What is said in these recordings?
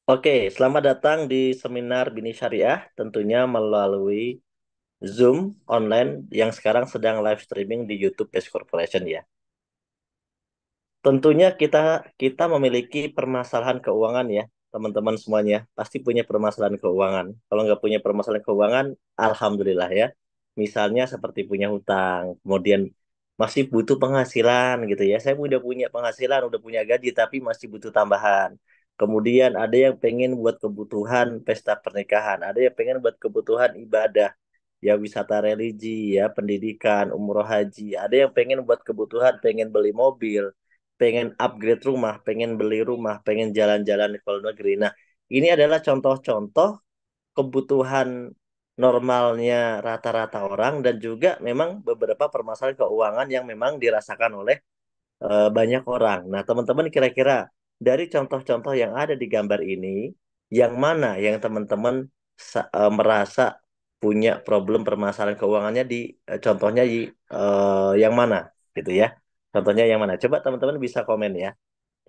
Oke, selamat datang di seminar Bini Syariah, tentunya melalui Zoom online yang sekarang sedang live streaming di YouTube Base Corporation ya. Tentunya kita memiliki permasalahan keuangan ya, teman-teman semuanya. Pasti punya permasalahan keuangan. Kalau nggak punya permasalahan keuangan, alhamdulillah ya. Misalnya seperti punya hutang, kemudian masih butuh penghasilan gitu ya. Saya udah punya penghasilan, udah punya gaji, tapi masih butuh tambahan. Kemudian ada yang pengen buat kebutuhan pesta pernikahan, ada yang pengen buat kebutuhan ibadah, ya wisata religi, ya pendidikan, umroh haji. Ada yang pengen buat kebutuhan, pengen beli mobil, pengen upgrade rumah, pengen beli rumah, pengen jalan-jalan ke luar negeri. Nah, ini adalah contoh-contoh kebutuhan normalnya rata-rata orang dan juga memang beberapa permasalahan keuangan yang memang dirasakan oleh banyak orang. Nah, teman-teman kira-kira dari contoh-contoh yang ada di gambar ini, yang mana yang teman-teman merasa punya problem permasalahan keuangannya contohnya yang mana gitu ya? Contohnya yang mana? Coba teman-teman bisa komen ya.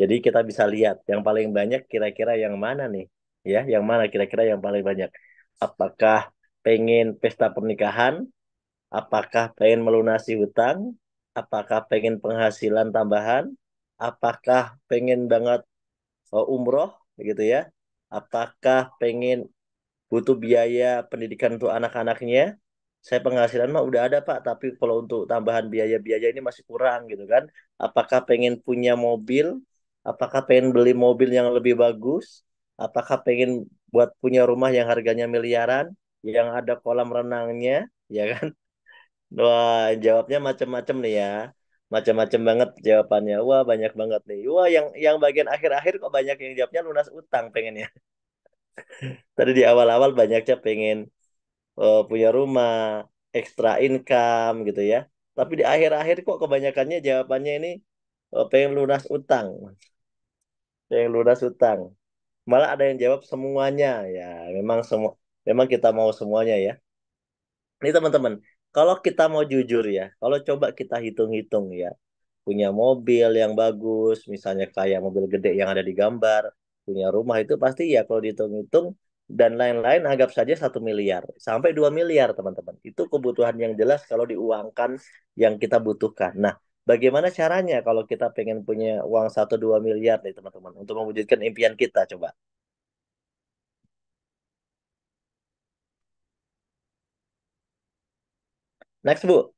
Jadi kita bisa lihat yang paling banyak kira-kira yang mana nih? Ya, yang mana kira-kira yang paling banyak? Apakah pengen pesta pernikahan? Apakah pengen melunasi hutang? Apakah pengen penghasilan tambahan? Apakah pengen banget umroh gitu ya? Apakah pengen butuh biaya pendidikan untuk anak-anaknya? Saya penghasilan mah udah ada Pak, tapi kalau untuk tambahan biaya-biaya ini masih kurang gitu kan. Apakah pengen punya mobil? Apakah pengen beli mobil yang lebih bagus? Apakah pengen buat punya rumah yang harganya miliaran, yang ada kolam renangnya, ya kan? Wah, jawabnya macam-macam nih ya. Macam-macam banget jawabannya. Wah, banyak banget nih. Wah, yang bagian akhir-akhir kok banyak yang jawabnya lunas utang pengennya. Tadi di awal-awal banyaknya pengen punya rumah, extra income gitu ya. Tapi di akhir-akhir kok kebanyakannya jawabannya ini pengen lunas utang. Pengen lunas utang. Malah ada yang jawab semuanya ya. Memang kita mau semuanya ya. Ini teman-teman, kalau kita mau jujur ya, kalau coba kita hitung-hitung ya, punya mobil yang bagus, misalnya kayak mobil gede yang ada di gambar, punya rumah itu pasti ya kalau dihitung-hitung dan lain-lain anggap saja 1 miliar sampai 2 miliar teman-teman. Itu kebutuhan yang jelas kalau diuangkan yang kita butuhkan. Nah, bagaimana caranya kalau kita pengen punya uang 1-2 miliar nih teman-teman untuk mewujudkan impian kita coba. Next Bu.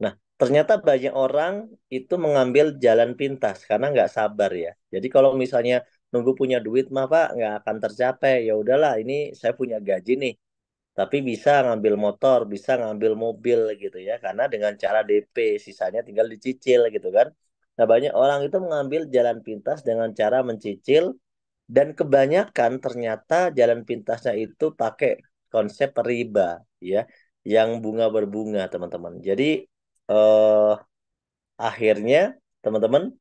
Nah, ternyata banyak orang itu mengambil jalan pintas karena nggak sabar ya. Jadi kalau misalnya nunggu punya duit mah Pak nggak akan tercapai. Ya udahlah, ini saya punya gaji nih, tapi bisa ngambil motor, bisa ngambil mobil gitu ya. Karena dengan cara DP, sisanya tinggal dicicil gitu kan. Nah, banyak orang itu mengambil jalan pintas dengan cara mencicil dan kebanyakan ternyata jalan pintasnya itu pakai konsep riba ya, yang bunga berbunga teman-teman. Jadi eh, akhirnya teman-teman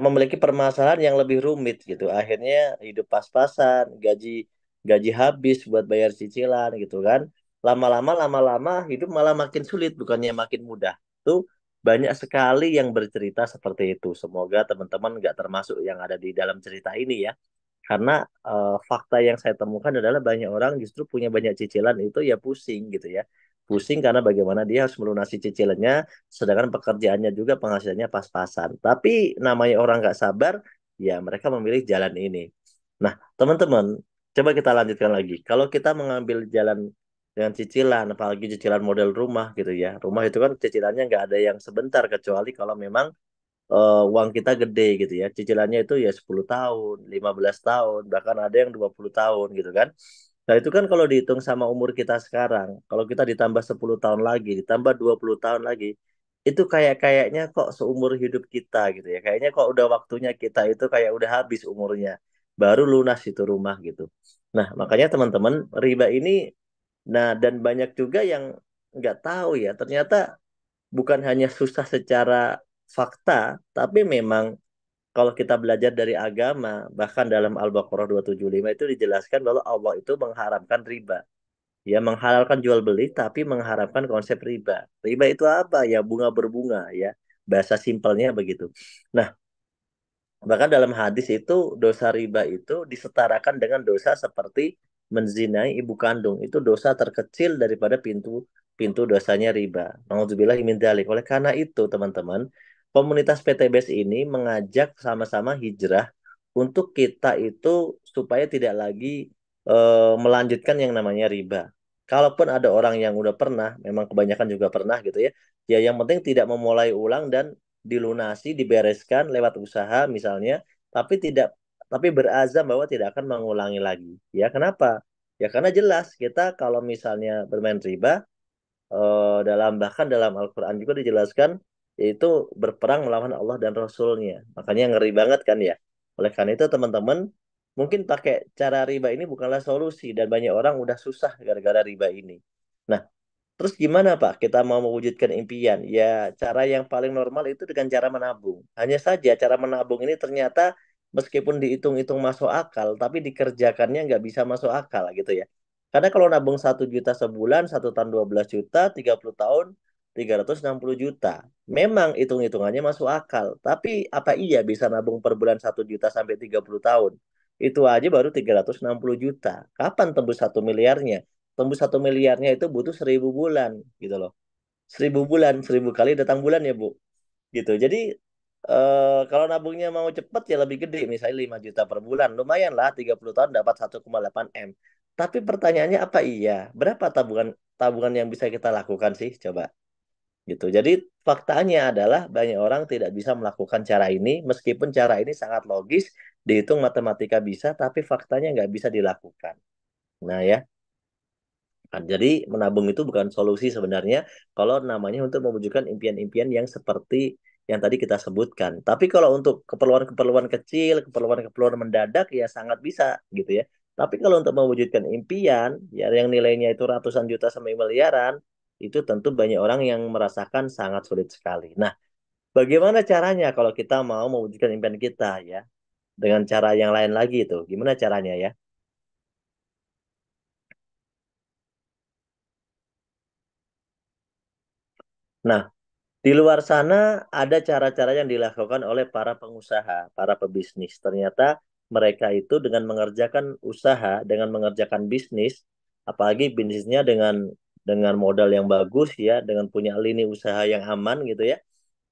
memiliki permasalahan yang lebih rumit gitu. Akhirnya hidup pas-pasan, gaji gaji habis buat bayar cicilan gitu kan. Lama-lama hidup malah makin sulit bukannya makin mudah. Tuh banyak sekali yang bercerita seperti itu. Semoga teman-teman nggak termasuk yang ada di dalam cerita ini ya. Karena fakta yang saya temukan adalah banyak orang justru punya banyak cicilan itu ya pusing gitu ya. Pusing karena bagaimana dia harus melunasi cicilannya, sedangkan pekerjaannya juga penghasilannya pas-pasan. Tapi namanya orang nggak sabar, ya mereka memilih jalan ini. Nah, teman-teman, coba kita lanjutkan lagi. Kalau kita mengambil jalan dengan cicilan, apalagi cicilan model rumah gitu ya. Rumah itu kan cicilannya nggak ada yang sebentar, kecuali kalau memang uang kita gede gitu ya. Cicilannya itu ya 10 tahun, 15 tahun, bahkan ada yang 20 tahun gitu kan. Nah itu kan kalau dihitung sama umur kita sekarang, kalau kita ditambah 10 tahun lagi, ditambah 20 tahun lagi, itu kayaknya kok seumur hidup kita gitu ya. Kayaknya kok udah waktunya kita itu kayak udah habis umurnya. Baru lunas itu rumah gitu. Nah makanya teman-teman riba ini, nah dan banyak juga yang nggak tahu ya, ternyata bukan hanya susah secara fakta, tapi memang kalau kita belajar dari agama, bahkan dalam Al-Baqarah 275 itu dijelaskan bahwa Allah itu mengharamkan riba. Ya, menghalalkan jual beli, tapi mengharamkan konsep riba. Riba itu apa? Ya, bunga berbunga, ya. Bahasa simpelnya begitu. Nah, Bahkan dalam hadis itu dosa riba itu disetarakan dengan dosa seperti menzinai ibu kandung. Itu dosa terkecil daripada pintu pintu dosanya riba. Nauzubillah min dzalik. Oleh karena itu, teman-teman, komunitas PTBS ini mengajak sama-sama hijrah untuk kita itu supaya tidak lagi melanjutkan yang namanya riba. Kalaupun ada orang yang udah pernah, memang kebanyakan juga pernah gitu ya. Ya yang penting tidak memulai ulang dan dilunasi, dibereskan lewat usaha misalnya, tapi tidak tapi berazam bahwa tidak akan mengulangi lagi. Ya, kenapa? Ya karena jelas kita kalau misalnya bermain riba bahkan dalam Al-Qur'an juga dijelaskan yaitu berperang melawan Allah dan Rasulnya. Makanya ngeri banget kan ya. Oleh karena itu teman-teman mungkin pakai cara riba ini bukanlah solusi dan banyak orang udah susah gara-gara riba ini. Nah, terus gimana Pak? Kita mau mewujudkan impian. Ya, cara yang paling normal itu dengan cara menabung. Hanya saja cara menabung ini ternyata meskipun dihitung-hitung masuk akal, tapi dikerjakannya nggak bisa masuk akal gitu ya. Karena kalau nabung 1 juta sebulan, 1 tahun 12 juta, 30 tahun 360 juta. Memang hitung-hitungannya masuk akal. Tapi apa iya bisa nabung per bulan 1 juta sampai 30 tahun? Itu aja baru 360 juta. Kapan tembus 1 miliarnya? Tembus 1 miliarnya itu butuh 1.000 bulan gitu loh. 1.000 bulan, 1.000 kali datang bulan ya Bu. Gitu. Jadi kalau nabungnya mau cepet ya lebih gede, misalnya 5 juta per bulan. Lumayan lah 30 tahun dapat 1,8 M. Tapi pertanyaannya apa iya? Berapa tabungan tabungan yang bisa kita lakukan sih? Coba gitu. Jadi faktanya adalah banyak orang tidak bisa melakukan cara ini, meskipun cara ini sangat logis, dihitung matematika bisa, tapi faktanya nggak bisa dilakukan. Nah ya, kan, jadi menabung itu bukan solusi sebenarnya kalau namanya untuk mewujudkan impian-impian yang seperti yang tadi kita sebutkan. Tapi kalau untuk keperluan-keperluan kecil, keperluan-keperluan mendadak ya sangat bisa gitu ya. Tapi kalau untuk mewujudkan impian ya yang nilainya itu ratusan juta sampai miliaran, itu tentu banyak orang yang merasakan sangat sulit sekali. Nah, bagaimana caranya kalau kita mau mewujudkan impian kita ya? Dengan cara yang lain lagi itu. Gimana caranya ya? Nah, di luar sana ada cara-cara yang dilakukan oleh para pengusaha, para pebisnis. Ternyata mereka itu dengan mengerjakan usaha, dengan mengerjakan bisnis, apalagi bisnisnya dengan modal yang bagus ya, dengan punya lini usaha yang aman gitu ya,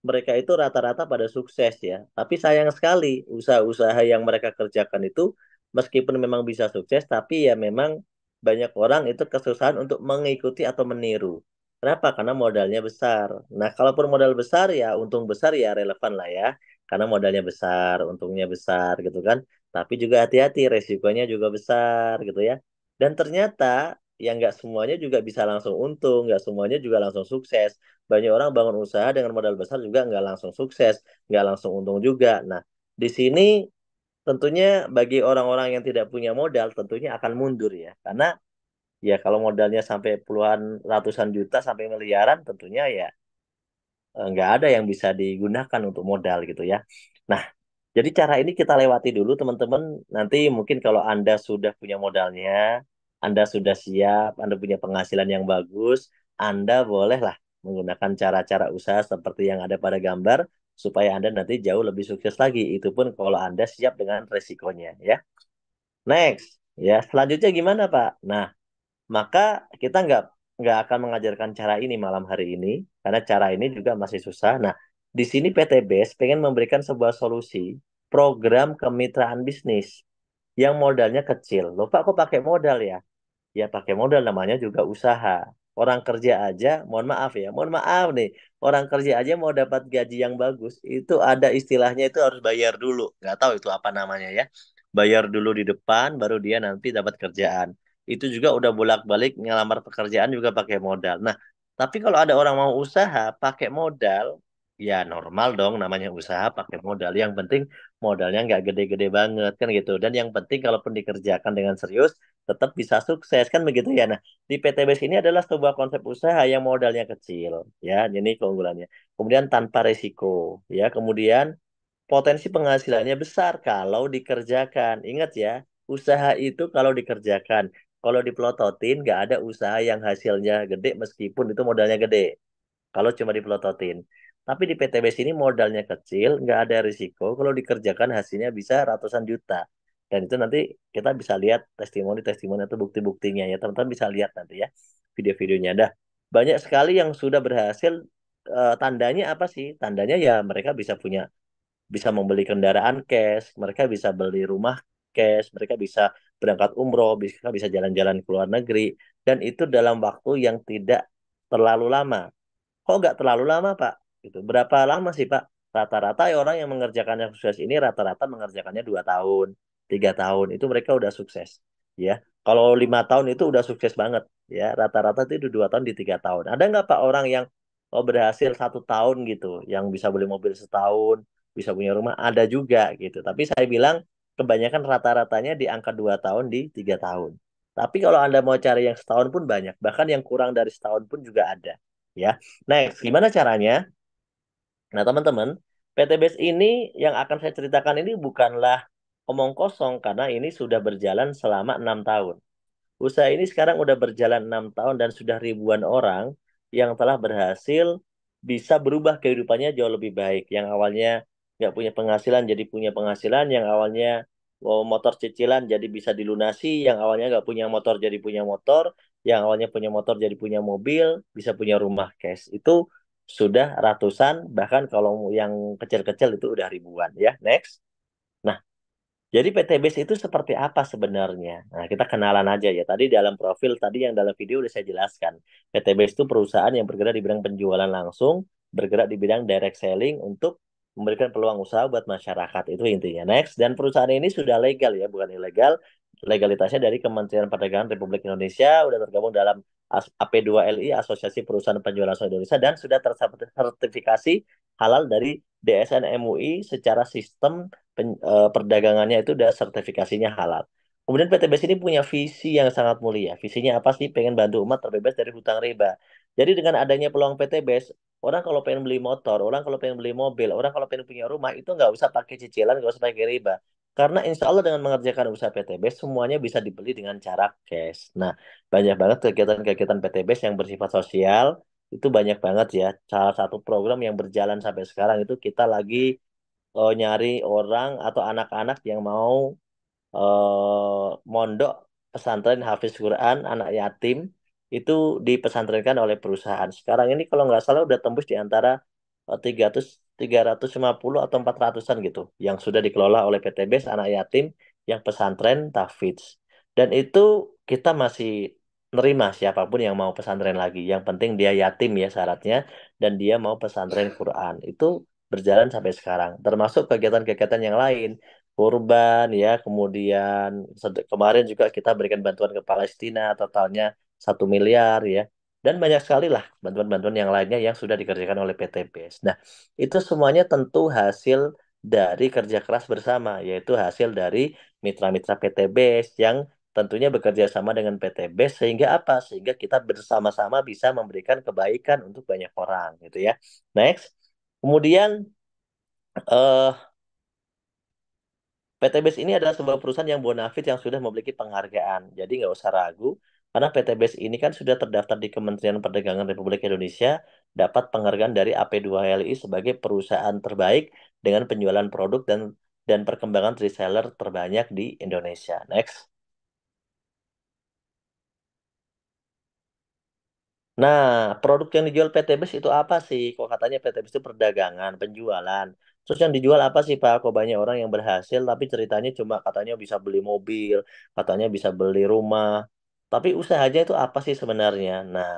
mereka itu rata-rata pada sukses ya. Tapi sayang sekali usaha-usaha yang mereka kerjakan itu meskipun memang bisa sukses, tapi ya memang banyak orang itu kesusahan untuk mengikuti atau meniru. Kenapa? Karena modalnya besar. Nah, kalaupun modal besar ya untung besar ya relevan lah ya. Karena modalnya besar, untungnya besar gitu kan. Tapi juga hati-hati, resikonya juga besar gitu ya. Dan ternyata yang nggak semuanya juga bisa langsung untung, nggak semuanya juga langsung sukses. Banyak orang bangun usaha dengan modal besar juga nggak langsung sukses, nggak langsung untung juga. Nah, di sini tentunya bagi orang-orang yang tidak punya modal tentunya akan mundur ya. Karena ya kalau modalnya sampai puluhan ratusan juta sampai miliaran tentunya ya nggak ada yang bisa digunakan untuk modal gitu ya. Nah, jadi cara ini kita lewati dulu teman-teman. Nanti mungkin kalau Anda sudah punya modalnya, Anda sudah siap, Anda punya penghasilan yang bagus, Anda bolehlah menggunakan cara-cara usaha seperti yang ada pada gambar supaya Anda nanti jauh lebih sukses lagi. Itu pun kalau Anda siap dengan resikonya ya. Next, ya selanjutnya gimana Pak? Nah, maka kita nggak akan mengajarkan cara ini malam hari ini karena cara ini juga masih susah. Nah, di sini PTBS pengen memberikan sebuah solusi program kemitraan bisnis yang modalnya kecil. Loh Pak, kok pakai modal ya? Ya pakai modal namanya juga usaha. Orang kerja aja, mohon maaf nih, orang kerja aja mau dapat gaji yang bagus, itu ada istilahnya itu harus bayar dulu. Nggak tahu itu apa namanya ya. Bayar dulu di depan, baru dia nanti dapat kerjaan. Itu juga udah bolak-balik ngelamar pekerjaan juga pakai modal. Nah, tapi kalau ada orang mau usaha pakai modal, ya normal dong namanya usaha pakai modal. Yang penting modalnya nggak gede-gede banget kan gitu. Dan yang penting kalaupun dikerjakan dengan serius, tetap bisa sukses kan begitu ya. Nah, di PTBS ini adalah sebuah konsep usaha yang modalnya kecil ya. Ini keunggulannya. Kemudian tanpa resiko ya. Kemudian potensi penghasilannya besar kalau dikerjakan. Ingat ya, usaha itu kalau dikerjakan. Kalau dipelototin nggak ada usaha yang hasilnya gede meskipun itu modalnya gede. Kalau cuma dipelototin. Tapi di PTBS ini modalnya kecil, nggak ada risiko. Kalau dikerjakan hasilnya bisa ratusan juta. Dan itu nanti kita bisa lihat testimoni-testimoni atau bukti-buktinya ya. Teman-teman bisa lihat nanti ya video-videonya. Dah banyak sekali yang sudah berhasil. Tandanya apa sih? Tandanya ya mereka bisa membeli kendaraan cash, mereka bisa beli rumah cash, mereka bisa berangkat umroh, bisa bisa jalan-jalan ke luar negeri, dan itu dalam waktu yang tidak terlalu lama. Kok nggak terlalu lama, Pak? Gitu. Berapa lama sih, Pak? Rata-rata ya orang yang mengerjakan yang sukses ini rata-rata mengerjakannya 2 tahun, 3 tahun. Itu mereka udah sukses. Ya, kalau 5 tahun itu udah sukses banget. Ya, rata-rata itu 2 tahun di 3 tahun. Ada nggak Pak orang yang berhasil 1 tahun gitu, yang bisa beli mobil setahun, bisa punya rumah? Ada juga gitu. Tapi saya bilang kebanyakan rata-ratanya di angka 2 tahun di 3 tahun. Tapi kalau Anda mau cari yang setahun pun banyak, bahkan yang kurang dari setahun pun juga ada. Ya, next, gimana caranya? Nah, teman-teman, PTBS ini yang akan saya ceritakan ini bukanlah omong kosong karena ini sudah berjalan selama 6 tahun. Usaha ini sekarang udah berjalan 6 tahun dan sudah ribuan orang yang telah berhasil bisa berubah kehidupannya jauh lebih baik. Yang awalnya nggak punya penghasilan jadi punya penghasilan, yang awalnya motor cicilan jadi bisa dilunasi, yang awalnya nggak punya motor jadi punya motor, yang awalnya punya motor jadi punya mobil, bisa punya rumah cash. Itu sudah ratusan, bahkan kalau yang kecil-kecil itu udah ribuan ya. Next. Nah, jadi PTBS itu seperti apa sebenarnya? Nah, kita kenalan aja ya. Tadi dalam profil, tadi yang dalam video udah saya jelaskan. PTBS itu perusahaan yang bergerak di bidang penjualan langsung, bergerak di bidang direct selling untuk memberikan peluang usaha buat masyarakat. Itu intinya. Next. Dan perusahaan ini sudah legal ya, bukan ilegal. Legalitasnya dari Kementerian Perdagangan Republik Indonesia, udah tergabung dalam AP2LI, Asosiasi Perusahaan Penjualan Langsung Indonesia, dan sudah tersertifikasi halal dari DSN MUI secara sistem perdagangannya itu udah sertifikasinya halal. Kemudian PTBS ini punya visi yang sangat mulia. Visinya apa sih? Pengen bantu umat terbebas dari hutang riba. Jadi dengan adanya peluang PTBS, orang kalau pengen beli motor, orang kalau pengen beli mobil, orang kalau pengen punya rumah, itu nggak usah pakai cicilan, nggak usah pakai riba. Karena insya Allah dengan mengerjakan usaha PTBS, semuanya bisa dibeli dengan cara cash. Nah, banyak banget kegiatan-kegiatan PTBS yang bersifat sosial, itu banyak banget ya. Salah satu program yang berjalan sampai sekarang itu kita lagi nyari orang atau anak-anak yang mau mondok pesantren Hafiz Quran anak yatim itu dipesantrenkan oleh perusahaan. Sekarang ini kalau nggak salah udah tembus di antara 300 350 atau 400-an gitu yang sudah dikelola oleh PTBS anak yatim yang pesantren tahfidz. Dan itu kita masih nerima siapapun yang mau pesantren lagi. Yang penting dia yatim ya syaratnya dan dia mau pesantren Quran. Itu berjalan sampai sekarang. Termasuk kegiatan-kegiatan yang lain kurban ya, kemudian kemarin juga kita berikan bantuan ke Palestina totalnya 1 miliar ya, dan banyak sekali lah bantuan-bantuan yang lainnya yang sudah dikerjakan oleh PTBS. Nah, itu semuanya tentu hasil dari kerja keras bersama, yaitu hasil dari mitra-mitra PTBS yang tentunya bekerja sama dengan PTBS sehingga apa? Sehingga kita bersama-sama bisa memberikan kebaikan untuk banyak orang gitu ya. Next. Kemudian eh PTBS ini adalah sebuah perusahaan yang bonafit yang sudah memiliki penghargaan. Jadi nggak usah ragu, karena PTBS ini kan sudah terdaftar di Kementerian Perdagangan Republik Indonesia, dapat penghargaan dari AP2LI sebagai perusahaan terbaik dengan penjualan produk dan perkembangan reseller terbanyak di Indonesia. Next. Nah, produk yang dijual PTBS itu apa sih? Kok katanya PTBS itu perdagangan, penjualan. Terus yang dijual apa sih, Pak? Kok banyak orang yang berhasil, tapi ceritanya cuma katanya bisa beli mobil, katanya bisa beli rumah. Tapi usahanya itu apa sih sebenarnya? Nah,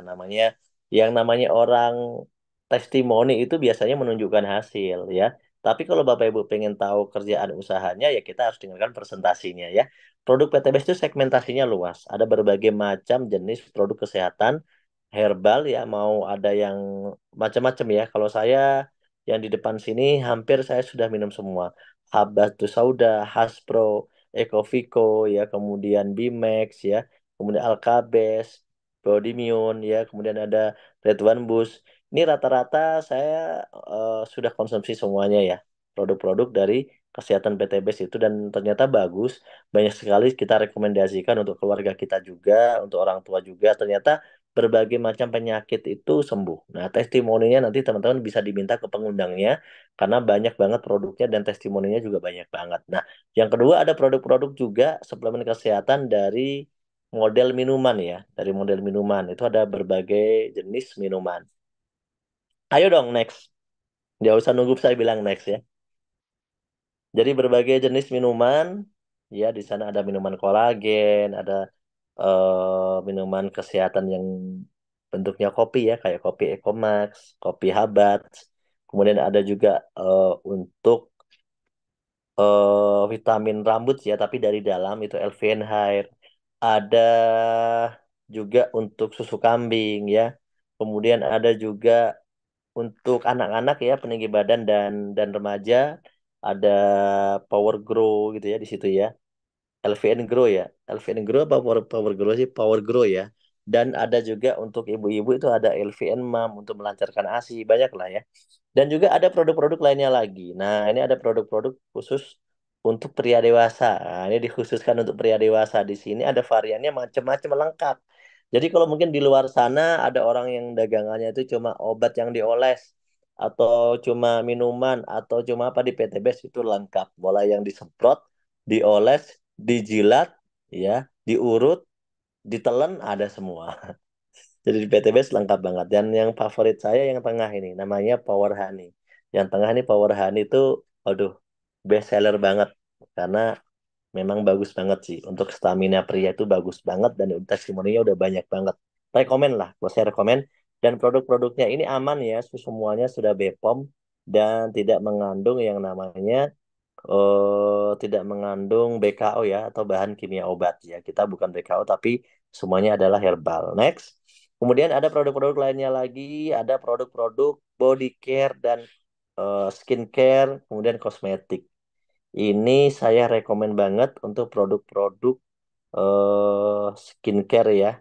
yang namanya orang testimoni itu biasanya menunjukkan hasil, ya. Tapi kalau Bapak Ibu pengen tahu kerjaan usahanya, ya kita harus dengarkan presentasinya, ya. Produk PTBS itu segmentasinya luas. Ada berbagai macam jenis produk kesehatan herbal ya mau ada yang macam-macam ya. Kalau saya yang di depan sini hampir saya sudah minum semua. Habatus Sauda, Haspro, Ecovico ya, kemudian Bimex ya, kemudian Alkabes, Bodimium ya, kemudian ada Red One Boost. Ini rata-rata saya sudah konsumsi semuanya ya. Produk-produk dari kesehatan PTBS itu dan ternyata bagus. Banyak sekali kita rekomendasikan untuk keluarga kita juga, untuk orang tua juga. Ternyata berbagai macam penyakit itu sembuh. Nah, testimoninya nanti teman-teman bisa diminta ke pengundangnya karena banyak banget produknya dan testimoninya juga banyak banget. Nah, yang kedua ada produk-produk juga suplemen kesehatan dari model minuman ya. Dari model minuman itu ada berbagai jenis minuman. Ayo dong next. Nggak usah nunggu saya bilang next ya. Jadi berbagai jenis minuman, ya di sana ada minuman kolagen, ada minuman kesehatan yang bentuknya kopi ya, kayak kopi Ecomax, kopi Habat. Kemudian ada juga untuk vitamin rambut ya, tapi dari dalam itu LVN Hair. Ada juga untuk susu kambing ya. Kemudian ada juga untuk anak-anak ya, peninggi badan dan remaja, ada Power Grow gitu ya di situ ya. LVN Grow ya. LVN Grow apa Power, Power Grow sih? Power Grow ya. Dan ada juga untuk ibu-ibu itu ada LVN Mom untuk melancarkan ASI. Banyak lah ya. Dan juga ada produk-produk lainnya lagi. Nah, ini ada produk-produk khusus untuk pria dewasa. Nah, ini dikhususkan untuk pria dewasa. Di sini ada variannya macam-macam lengkap. Jadi kalau mungkin di luar sana ada orang yang dagangannya itu cuma obat yang dioles atau cuma minuman atau cuma apa di PTBS itu lengkap. Mulai yang disemprot, dioles, dijilat, ya, diurut, ditelan ada semua. Jadi di PTBS lengkap banget. Dan yang favorit saya yang tengah ini, namanya Power Honey. Yang tengah ini Power Honey itu, aduh, best seller banget. Karena memang bagus banget sih. Untuk stamina pria itu bagus banget dan testimoninya udah banyak banget. Rekomen lah, kalau saya rekomen. Dan produk-produknya ini aman ya, semuanya sudah BPOM dan tidak mengandung yang namanya tidak mengandung BKO ya atau bahan kimia obat ya. Kita bukan BKO tapi semuanya adalah herbal. Next. Kemudian ada produk-produk lainnya lagi, ada produk-produk body care dan skincare, kemudian kosmetik. Ini saya rekomen banget untuk produk-produk skincare ya.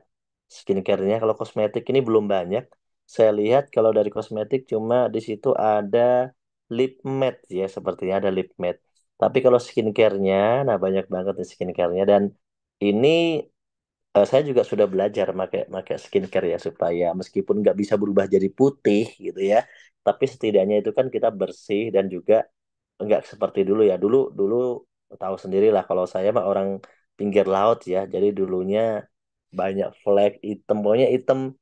Skincare-nya kalau kosmetik ini belum banyak. Saya lihat kalau dari kosmetik cuma di situ ada lip matte ya, sepertinya ada lip matte. Tapi kalau skincare-nya, nah banyak banget nih skincare-nya dan ini saya juga sudah belajar pakai pakai skincare ya supaya meskipun nggak bisa berubah jadi putih gitu ya, tapi setidaknya itu kan kita bersih dan juga nggak seperti dulu ya. Dulu dulu tahu sendiri lah kalau saya mah orang pinggir laut ya. Jadi dulunya banyak flek hitam, pokoknya hitam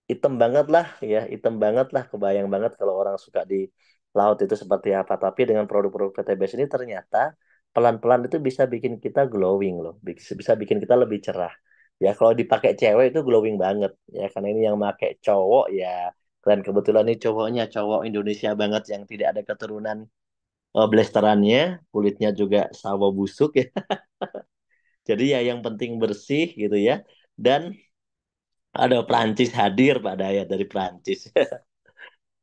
hitam banget lah ya, hitam banget lah. Kebayang banget kalau orang suka di laut itu seperti apa. Tapi dengan produk-produk PTBS ini ternyata pelan-pelan itu bisa bikin kita glowing loh, bisa bikin kita lebih cerah. Ya kalau dipakai cewek itu glowing banget ya, karena ini yang pakai cowok ya. Dan kebetulan ini cowoknya cowok Indonesia banget yang tidak ada keturunan blasterannya, kulitnya juga sawo busuk ya. Jadi ya yang penting bersih gitu ya. Dan ada Prancis hadir Pak Dayat dari Prancis.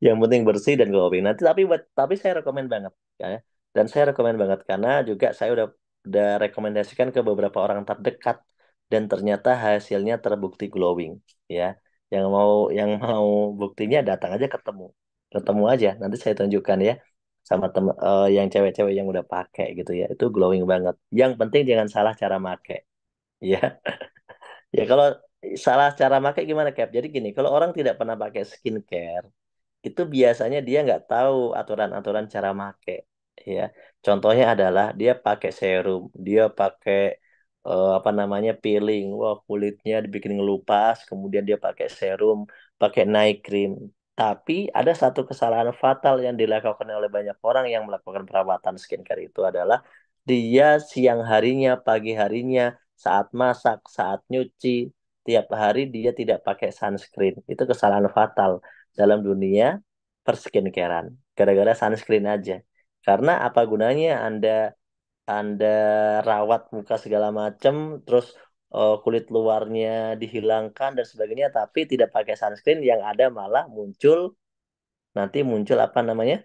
Yang penting bersih dan glowing. Nanti tapi saya rekomen banget ya. Dan saya rekomen banget karena juga saya udah rekomendasikan ke beberapa orang terdekat dan ternyata hasilnya terbukti glowing ya. Yang mau buktinya datang aja ketemu. Ketemu aja. Nanti saya tunjukkan ya sama temen yang cewek-cewek yang udah pakai gitu ya. Itu glowing banget. Yang penting jangan salah cara make ya. Ya kalau salah cara pakai gimana Cap? Jadi gini, kalau orang tidak pernah pakai skincare itu biasanya dia nggak tahu aturan-aturan cara make ya. Contohnya adalah dia pakai serum, dia pakai apa namanya peeling, wah kulitnya dibikin ngelupas, kemudian dia pakai serum, pakai night cream. Tapi ada satu kesalahan fatal yang dilakukan oleh banyak orang yang melakukan perawatan skincare itu adalah dia siang harinya, pagi harinya, saat masak, saat nyuci, tiap hari dia tidak pakai sunscreen. Itu kesalahan fatal dalam dunia perskincarean gara-gara sunscreen aja. Karena apa gunanya Anda rawat muka segala macam terus kulit luarnya dihilangkan dan sebagainya tapi tidak pakai sunscreen yang ada malah muncul apa namanya?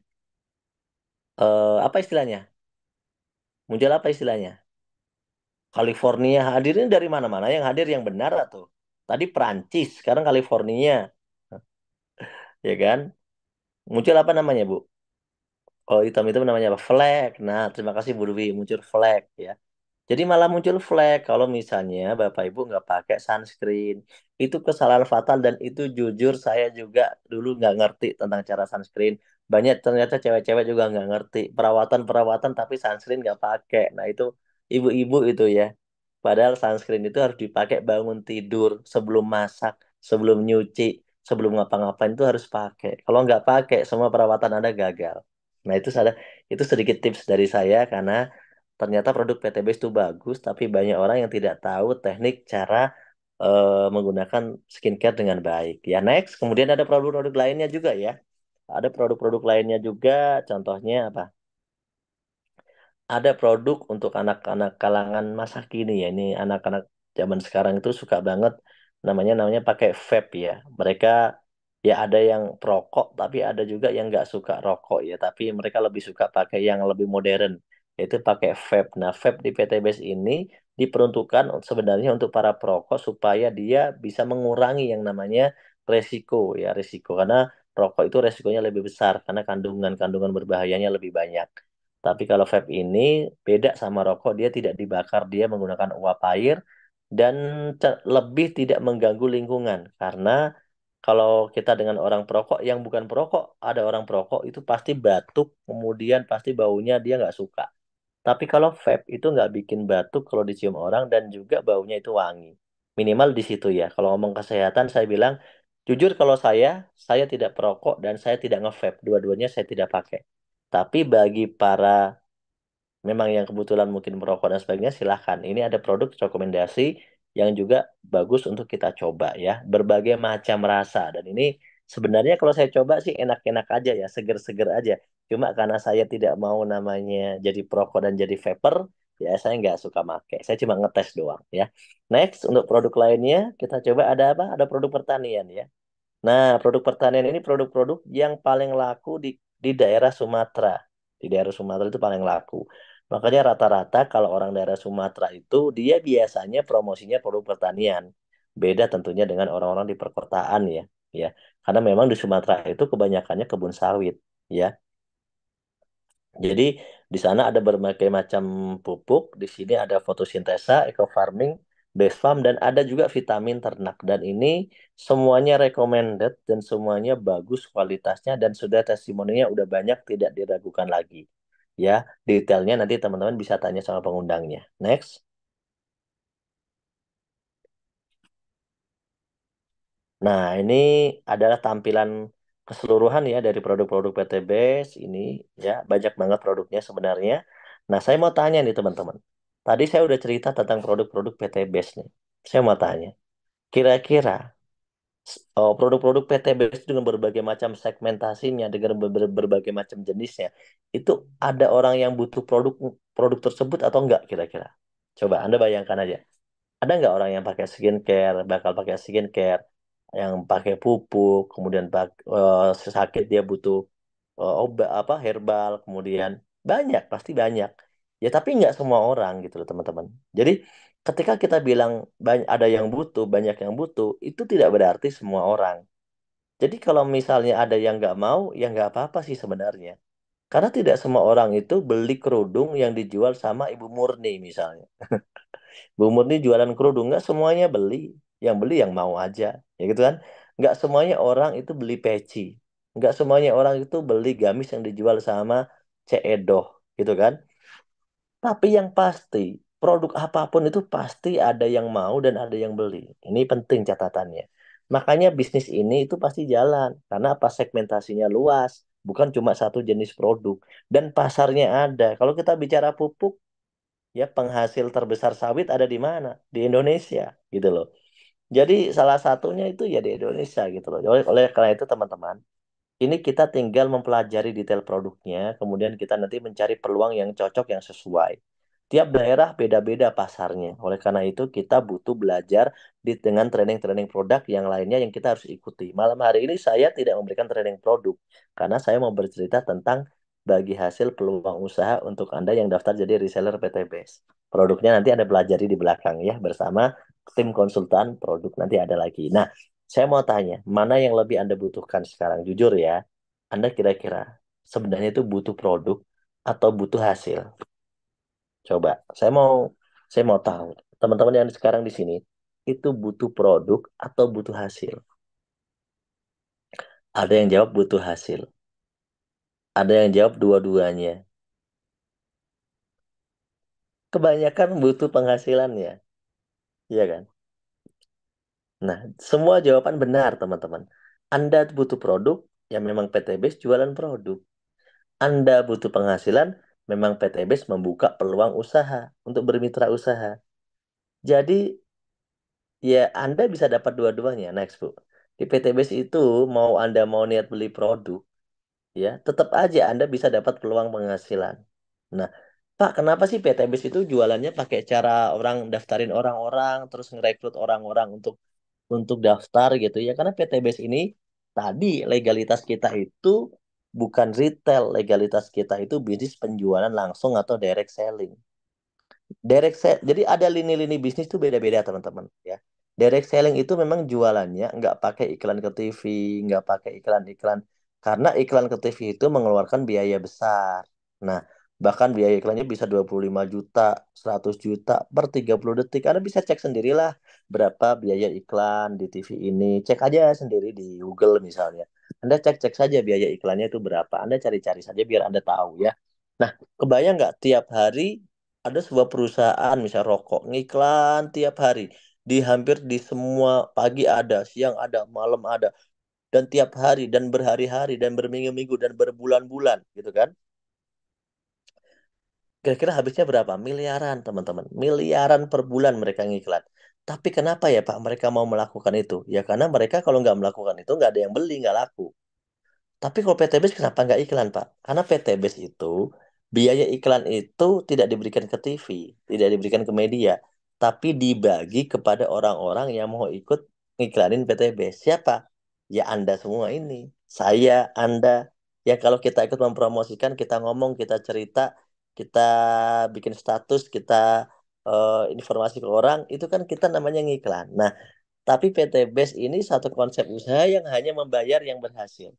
Apa istilahnya? Muncul apa istilahnya? California hadirnya dari mana-mana yang hadir yang benar atau tadi Prancis, sekarang California, ya kan? Muncul apa namanya, Bu? Kalau hitam itu namanya apa? Flek. Nah, terima kasih Bu Dwi, muncul flek ya. Jadi malah muncul flek kalau misalnya Bapak Ibu nggak pakai sunscreen. Itu kesalahan fatal dan itu jujur saya juga dulu nggak ngerti tentang cara sunscreen. Banyak ternyata cewek-cewek juga nggak ngerti. Perawatan-perawatan tapi sunscreen nggak pakai. Nah itu ibu-ibu itu ya. Padahal sunscreen itu harus dipakai bangun tidur, sebelum masak, sebelum nyuci, sebelum ngapa-ngapain itu harus pakai. Kalau nggak pakai, semua perawatan Anda gagal. Nah itu sedikit tips dari saya karena ternyata produk PTB itu bagus, tapi banyak orang yang tidak tahu teknik cara menggunakan skincare dengan baik. Ya, next, kemudian ada produk-produk lainnya juga ya. Ada produk-produk lainnya juga, contohnya apa? Ada produk untuk anak-anak kalangan masa kini ya. Ini anak-anak zaman sekarang itu suka banget namanya pakai vape ya. Mereka ya ada yang perokok tapi ada juga yang nggak suka rokok ya. Tapi mereka lebih suka pakai yang lebih modern yaitu pakai vape. Nah, vape di PTBS ini diperuntukkan sebenarnya untuk para perokok supaya dia bisa mengurangi yang namanya resiko ya resiko karena rokok itu resikonya lebih besar karena kandungan-kandungan berbahayanya lebih banyak. Tapi kalau vape ini beda sama rokok, dia tidak dibakar, dia menggunakan uap air dan lebih tidak mengganggu lingkungan. Karena kalau kita dengan orang perokok yang bukan perokok, ada orang perokok itu pasti batuk, kemudian pasti baunya dia nggak suka. Tapi kalau vape itu nggak bikin batuk kalau dicium orang dan juga baunya itu wangi. Minimal di situ ya. Kalau ngomong kesehatan, saya bilang jujur kalau saya tidak perokok dan saya tidak nge-vape. Dua-duanya saya tidak pakai. Tapi bagi para memang yang kebetulan mungkin merokok dan sebagainya, silahkan. Ini ada produk rekomendasi yang juga bagus untuk kita coba ya. Berbagai macam rasa. Dan ini sebenarnya kalau saya coba sih enak-enak aja ya, seger-seger aja. Cuma karena saya tidak mau namanya jadi perokok dan jadi vapor, ya saya nggak suka make. Saya cuma ngetes doang ya. Next, untuk produk lainnya, kita coba ada apa? Ada produk pertanian ya. Nah, produk pertanian ini produk-produk yang paling laku di daerah Sumatera. Di daerah Sumatera itu paling laku. Makanya rata-rata kalau orang daerah Sumatera itu dia biasanya promosinya produk pertanian. Beda tentunya dengan orang-orang di perkotaan ya. Ya, karena memang di Sumatera itu kebanyakannya kebun sawit. Ya, jadi di sana ada berbagai macam pupuk, di sini ada fotosintesa, eco farming, base farm, dan ada juga vitamin ternak. Dan ini semuanya recommended dan semuanya bagus kualitasnya dan sudah testimoninya udah banyak tidak diragukan lagi. Ya, detailnya nanti teman-teman bisa tanya sama pengundangnya. Next. Nah, ini adalah tampilan keseluruhan ya dari produk-produk PTBS ini ya, banyak banget produknya sebenarnya. Nah, saya mau tanya nih teman-teman. Tadi saya udah cerita tentang produk-produk PTBS nih. Saya mau tanya, kira-kira produk-produk PTBS dengan berbagai macam segmentasinya, dengan berbagai macam jenisnya, itu ada orang yang butuh produk produk tersebut atau enggak kira-kira? Coba Anda bayangkan aja. Ada nggak orang yang pakai skincare, bakal pakai skincare, yang pakai pupuk, kemudian sakit dia butuh obat apa herbal, kemudian banyak, pasti banyak. Ya tapi nggak semua orang gitu loh teman-teman. Jadi ketika kita bilang banyak ada yang butuh, banyak yang butuh, itu tidak berarti semua orang. Jadi kalau misalnya ada yang nggak mau, ya nggak apa-apa sih sebenarnya. Karena tidak semua orang itu beli kerudung yang dijual sama Ibu Murni misalnya. Bu Murni jualan kerudung, nggak semuanya beli. Yang beli yang mau aja, ya gitu kan. Nggak semuanya orang itu beli peci. Nggak semuanya orang itu beli gamis yang dijual sama Cek Edoh, gitu kan. Tapi yang pasti, produk apapun itu pasti ada yang mau dan ada yang beli. Ini penting catatannya. Makanya bisnis ini itu pasti jalan. Karena apa? Segmentasinya luas. Bukan cuma satu jenis produk. Dan pasarnya ada. Kalau kita bicara pupuk, ya penghasil terbesar sawit ada di mana? Di Indonesia, gitu loh. Jadi salah satunya itu ya di Indonesia gitu loh. Oleh karena itu teman-teman, ini kita tinggal mempelajari detail produknya, kemudian kita nanti mencari peluang yang cocok yang sesuai. Tiap daerah beda-beda pasarnya. Oleh karena itu kita butuh belajar dengan training-training produk yang lainnya yang kita harus ikuti. Malam hari ini saya tidak memberikan training produk karena saya mau bercerita tentang bagi hasil peluang usaha untuk Anda yang daftar jadi reseller PTBS. Produknya nanti Anda pelajari di belakang ya bersama tim konsultan produk nanti ada lagi. Nah, saya mau tanya, mana yang lebih Anda butuhkan sekarang? Jujur ya, Anda kira-kira sebenarnya itu butuh produk atau butuh hasil? Coba, saya mau Saya mau tahu, teman-teman yang sekarang di sini, itu butuh produk atau butuh hasil? Ada yang jawab butuh hasil. Ada yang jawab dua-duanya. Kebanyakan butuh penghasilannya, iya kan? Nah, semua jawaban benar, teman-teman. Anda butuh produk, ya memang PTBS jualan produk. Anda butuh penghasilan, memang PTBS membuka peluang usaha untuk bermitra usaha. Jadi, ya Anda bisa dapat dua-duanya. Next, Bu. Di PTBS itu, mau Anda mau niat beli produk, ya tetap aja Anda bisa dapat peluang penghasilan. Nah, Pak, kenapa sih PTBS itu jualannya pakai cara orang daftarin orang-orang, terus ngerekrut orang-orang untuk daftar gitu ya? Karena PTBS ini tadi legalitas kita itu bukan retail, legalitas kita itu bisnis penjualan langsung atau direct selling. Jadi ada lini-lini bisnis tuh beda-beda teman-teman ya. Direct selling itu memang jualannya nggak pakai iklan ke TV, nggak pakai iklan-iklan karena iklan ke TV itu mengeluarkan biaya besar. Nah, bahkan biaya iklannya bisa 25 juta, 100 juta per 30 detik. Anda bisa cek sendirilah berapa biaya iklan di TV ini. Cek aja sendiri di Google misalnya. Anda cek-cek saja biaya iklannya itu berapa. Anda cari-cari saja biar Anda tahu ya. Nah, kebayang nggak tiap hari ada sebuah perusahaan misal rokok ngiklan tiap hari di hampir di semua pagi ada, siang ada, malam ada dan tiap hari dan berhari-hari dan berminggu-minggu dan berbulan-bulan gitu kan. Kira-kira habisnya berapa? Miliaran, teman-teman. Miliaran per bulan mereka ngiklan. Tapi kenapa ya Pak mereka mau melakukan itu? Ya karena mereka kalau nggak melakukan itu nggak ada yang beli, nggak laku. Tapi kalau PTBS kenapa nggak iklan, Pak? Karena PTBS itu biaya iklan itu tidak diberikan ke TV, tidak diberikan ke media, tapi dibagi kepada orang-orang yang mau ikut ngiklanin PTBS. Siapa? Ya Anda semua ini. Saya, Anda. Ya kalau kita ikut mempromosikan, kita ngomong, kita cerita, kita bikin status, kita informasi ke orang, itu kan kita namanya ngiklan. Nah, tapi PT Base ini satu konsep usaha yang hanya membayar yang berhasil.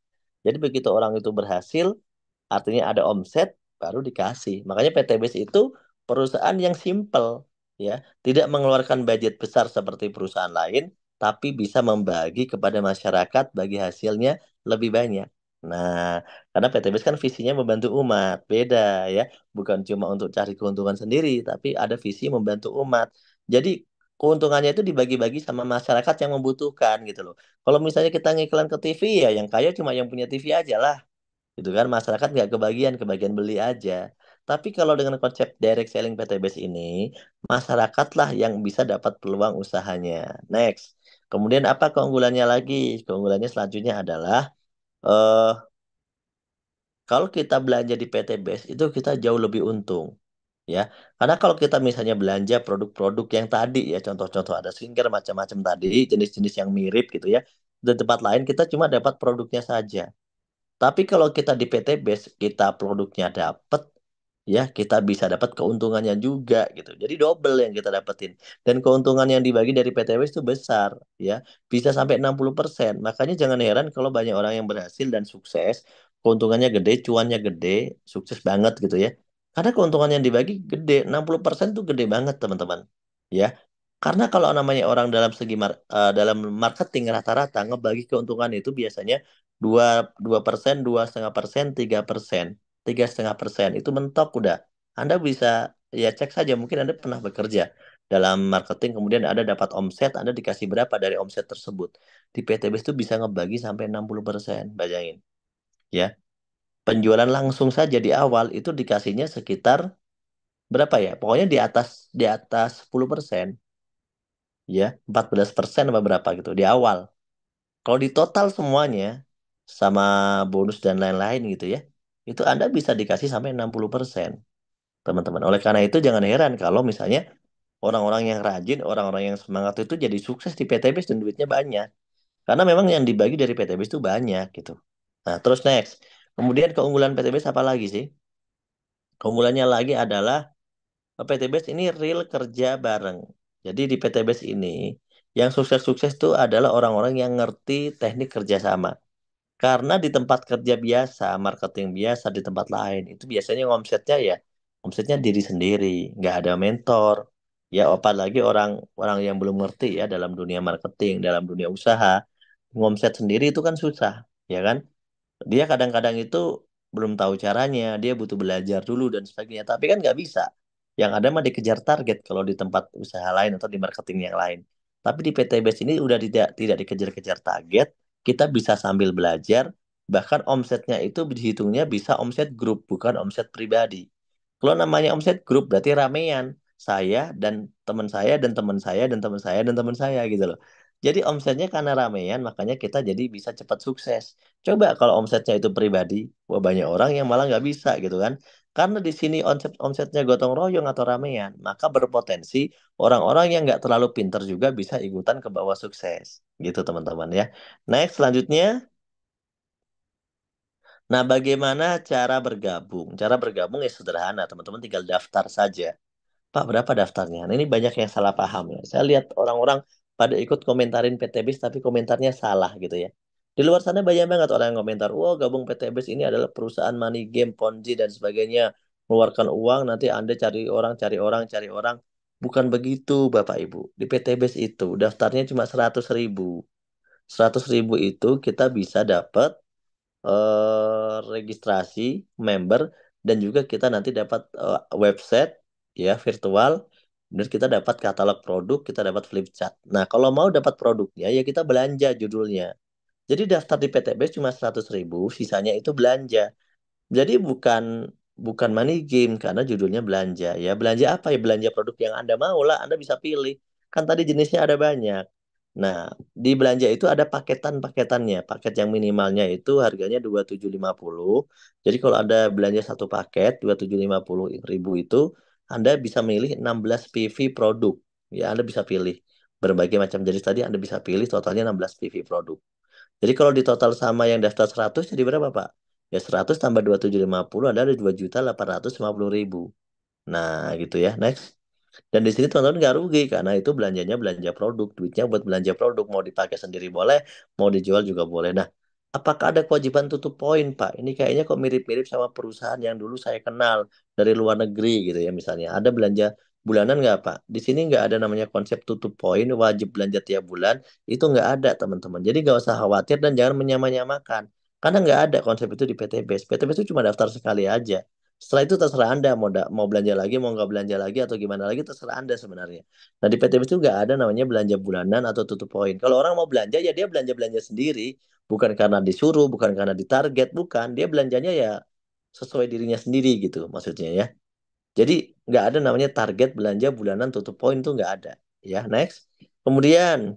Jadi begitu orang itu berhasil, artinya ada omset, baru dikasih. Makanya PT Base itu perusahaan yang simple, ya, tidak mengeluarkan budget besar seperti perusahaan lain, tapi bisa membagi kepada masyarakat bagi hasilnya lebih banyak. Nah, karena PT Base kan visinya membantu umat, beda ya, bukan cuma untuk cari keuntungan sendiri, tapi ada visi membantu umat. Jadi keuntungannya itu dibagi-bagi sama masyarakat yang membutuhkan gitu loh. Kalau misalnya kita ngiklan ke TV ya yang kaya cuma yang punya TV aja lah gitu kan masyarakat nggak kebagian beli aja. Tapi kalau dengan konsep direct selling PTBS ini masyarakatlah yang bisa dapat peluang usahanya. Next. Kemudian apa keunggulannya lagi? Keunggulannya selanjutnya adalah eh kalau kita belanja di PTBS itu kita jauh lebih untung ya. Karena kalau kita misalnya belanja produk-produk yang tadi ya, contoh-contoh ada skincare macam-macam tadi, jenis-jenis yang mirip gitu ya. Di tempat lain kita cuma dapat produknya saja. Tapi kalau kita di PT Base, kita produknya dapat, ya kita bisa dapat keuntungannya juga gitu. Jadi double yang kita dapetin. Dan keuntungan yang dibagi dari PT Base itu besar, ya bisa sampai 60%. Makanya jangan heran kalau banyak orang yang berhasil dan sukses, keuntungannya gede, cuannya gede, sukses banget gitu ya. Karena keuntungan yang dibagi gede, 60% tuh gede banget teman-teman. Ya, karena kalau namanya orang dalam dalam marketing rata-rata ngebagi keuntungan itu biasanya dua 2%, 2,5%, 3%, 3,5% itu mentok udah. Anda bisa ya cek saja mungkin Anda pernah bekerja dalam marketing kemudian Anda dapat omset, Anda dikasih berapa dari omset tersebut. Di PTBS itu bisa ngebagi sampai 60%, bayangin. Ya, penjualan langsung saja di awal itu dikasihnya sekitar berapa ya? Pokoknya di atas 10%. Ya 14% apa berapa gitu di awal. Kalau di total semuanya sama bonus dan lain-lain gitu ya, itu Anda bisa dikasih sampai 60% teman-teman. Oleh karena itu jangan heran kalau misalnya orang-orang yang rajin, orang-orang yang semangat itu jadi sukses di PTBS dan duitnya banyak. Karena memang yang dibagi dari PTBS itu banyak gitu. Nah, terus next. Kemudian keunggulan PTBS apa lagi sih? Keunggulannya lagi adalah PTBS ini real kerja bareng. Jadi di PTBS ini yang sukses-sukses itu adalah orang-orang yang ngerti teknik kerjasama. Karena di tempat kerja biasa, marketing biasa di tempat lain itu biasanya omsetnya ya omsetnya diri sendiri, nggak ada mentor, Ya, apalagi orang orang yang belum ngerti ya dalam dunia marketing, dalam dunia usaha, ngomset sendiri itu kan susah, ya kan? Dia kadang-kadang itu belum tahu caranya, dia butuh belajar dulu dan sebagainya. Tapi kan nggak bisa. Yang ada mah dikejar target kalau di tempat usaha lain atau di marketing yang lain. Tapi di PTBS ini udah tidak dikejar-kejar target, kita bisa sambil belajar, bahkan omsetnya itu dihitungnya bisa omset grup, bukan omset pribadi. Kalau namanya omset grup berarti ramean. Saya dan teman saya dan teman saya dan teman saya dan teman saya gitu loh. Jadi omsetnya karena ramean, makanya kita jadi bisa cepat sukses. Coba kalau omsetnya itu pribadi, wah banyak orang yang malah nggak bisa gitu kan. Karena di sini omsetnya gotong royong atau ramean, maka berpotensi orang-orang yang nggak terlalu pinter juga bisa ikutan ke bawah sukses. Gitu teman-teman ya. Next, selanjutnya. Nah, bagaimana cara bergabung? Cara bergabung ya sederhana, teman-teman tinggal daftar saja. Pak, berapa daftarnya? Nah, ini banyak yang salah paham ya. Saya lihat orang-orang pada ikut komentarin PTBIS tapi komentarnya salah gitu ya. Di luar sana banyak banget orang yang komentar, wah gabung PTBIS ini adalah perusahaan money game, Ponzi dan sebagainya. Mengeluarkan uang, nanti Anda cari orang, cari orang, cari orang. Bukan begitu Bapak Ibu. Di PTBIS itu daftarnya cuma 100.000. 100.000 itu kita bisa dapat registrasi member dan juga kita nanti dapat website ya virtual dan kita dapat katalog produk, kita dapat flip chart. Nah, kalau mau dapat produknya ya kita belanja judulnya. Jadi daftar di PTB cuma 100.000, sisanya itu belanja. Jadi bukan bukan money game karena judulnya belanja. Ya belanja apa ya? Belanja produk yang Anda mau lah. Anda bisa pilih. Kan tadi jenisnya ada banyak. Nah, di belanja itu ada paketan-paketannya. Paket yang minimalnya itu harganya 2750. Jadi kalau Anda belanja satu paket 2750.000 itu, Anda bisa milih 16 PV produk. Ya, Anda bisa pilih berbagai macam jenis tadi Anda bisa pilih totalnya 16 PV produk. Jadi kalau di total sama yang daftar 100 jadi berapa, Pak? Ya 100 tambah 2750 ada 2.850.000. Nah, gitu ya. Next. Dan di sini teman-teman nggak rugi karena itu belanjanya belanja produk, duitnya buat belanja produk, mau dipakai sendiri boleh, mau dijual juga boleh. Nah, apakah ada kewajiban tutup poin, Pak? Ini kayaknya kok mirip-mirip sama perusahaan yang dulu saya kenal dari luar negeri gitu ya misalnya. Ada belanja bulanan nggak, Pak? Di sini nggak ada namanya konsep tutup poin, wajib belanja tiap bulan, itu nggak ada, teman-teman. Jadi nggak usah khawatir dan jangan menyamakan. Karena nggak ada konsep itu di PTBS. PTBS itu cuma daftar sekali aja. Setelah itu terserah Anda mau belanja lagi, mau nggak belanja lagi atau gimana lagi terserah Anda sebenarnya. Nah di PTBIS itu nggak ada namanya belanja bulanan atau tutup poin. Kalau orang mau belanja ya dia belanja-belanja sendiri, bukan karena disuruh, bukan karena ditarget, bukan. Dia belanjanya ya sesuai dirinya sendiri gitu maksudnya ya. Jadi nggak ada namanya target belanja bulanan tutup poin itu nggak ada. Ya next. Kemudian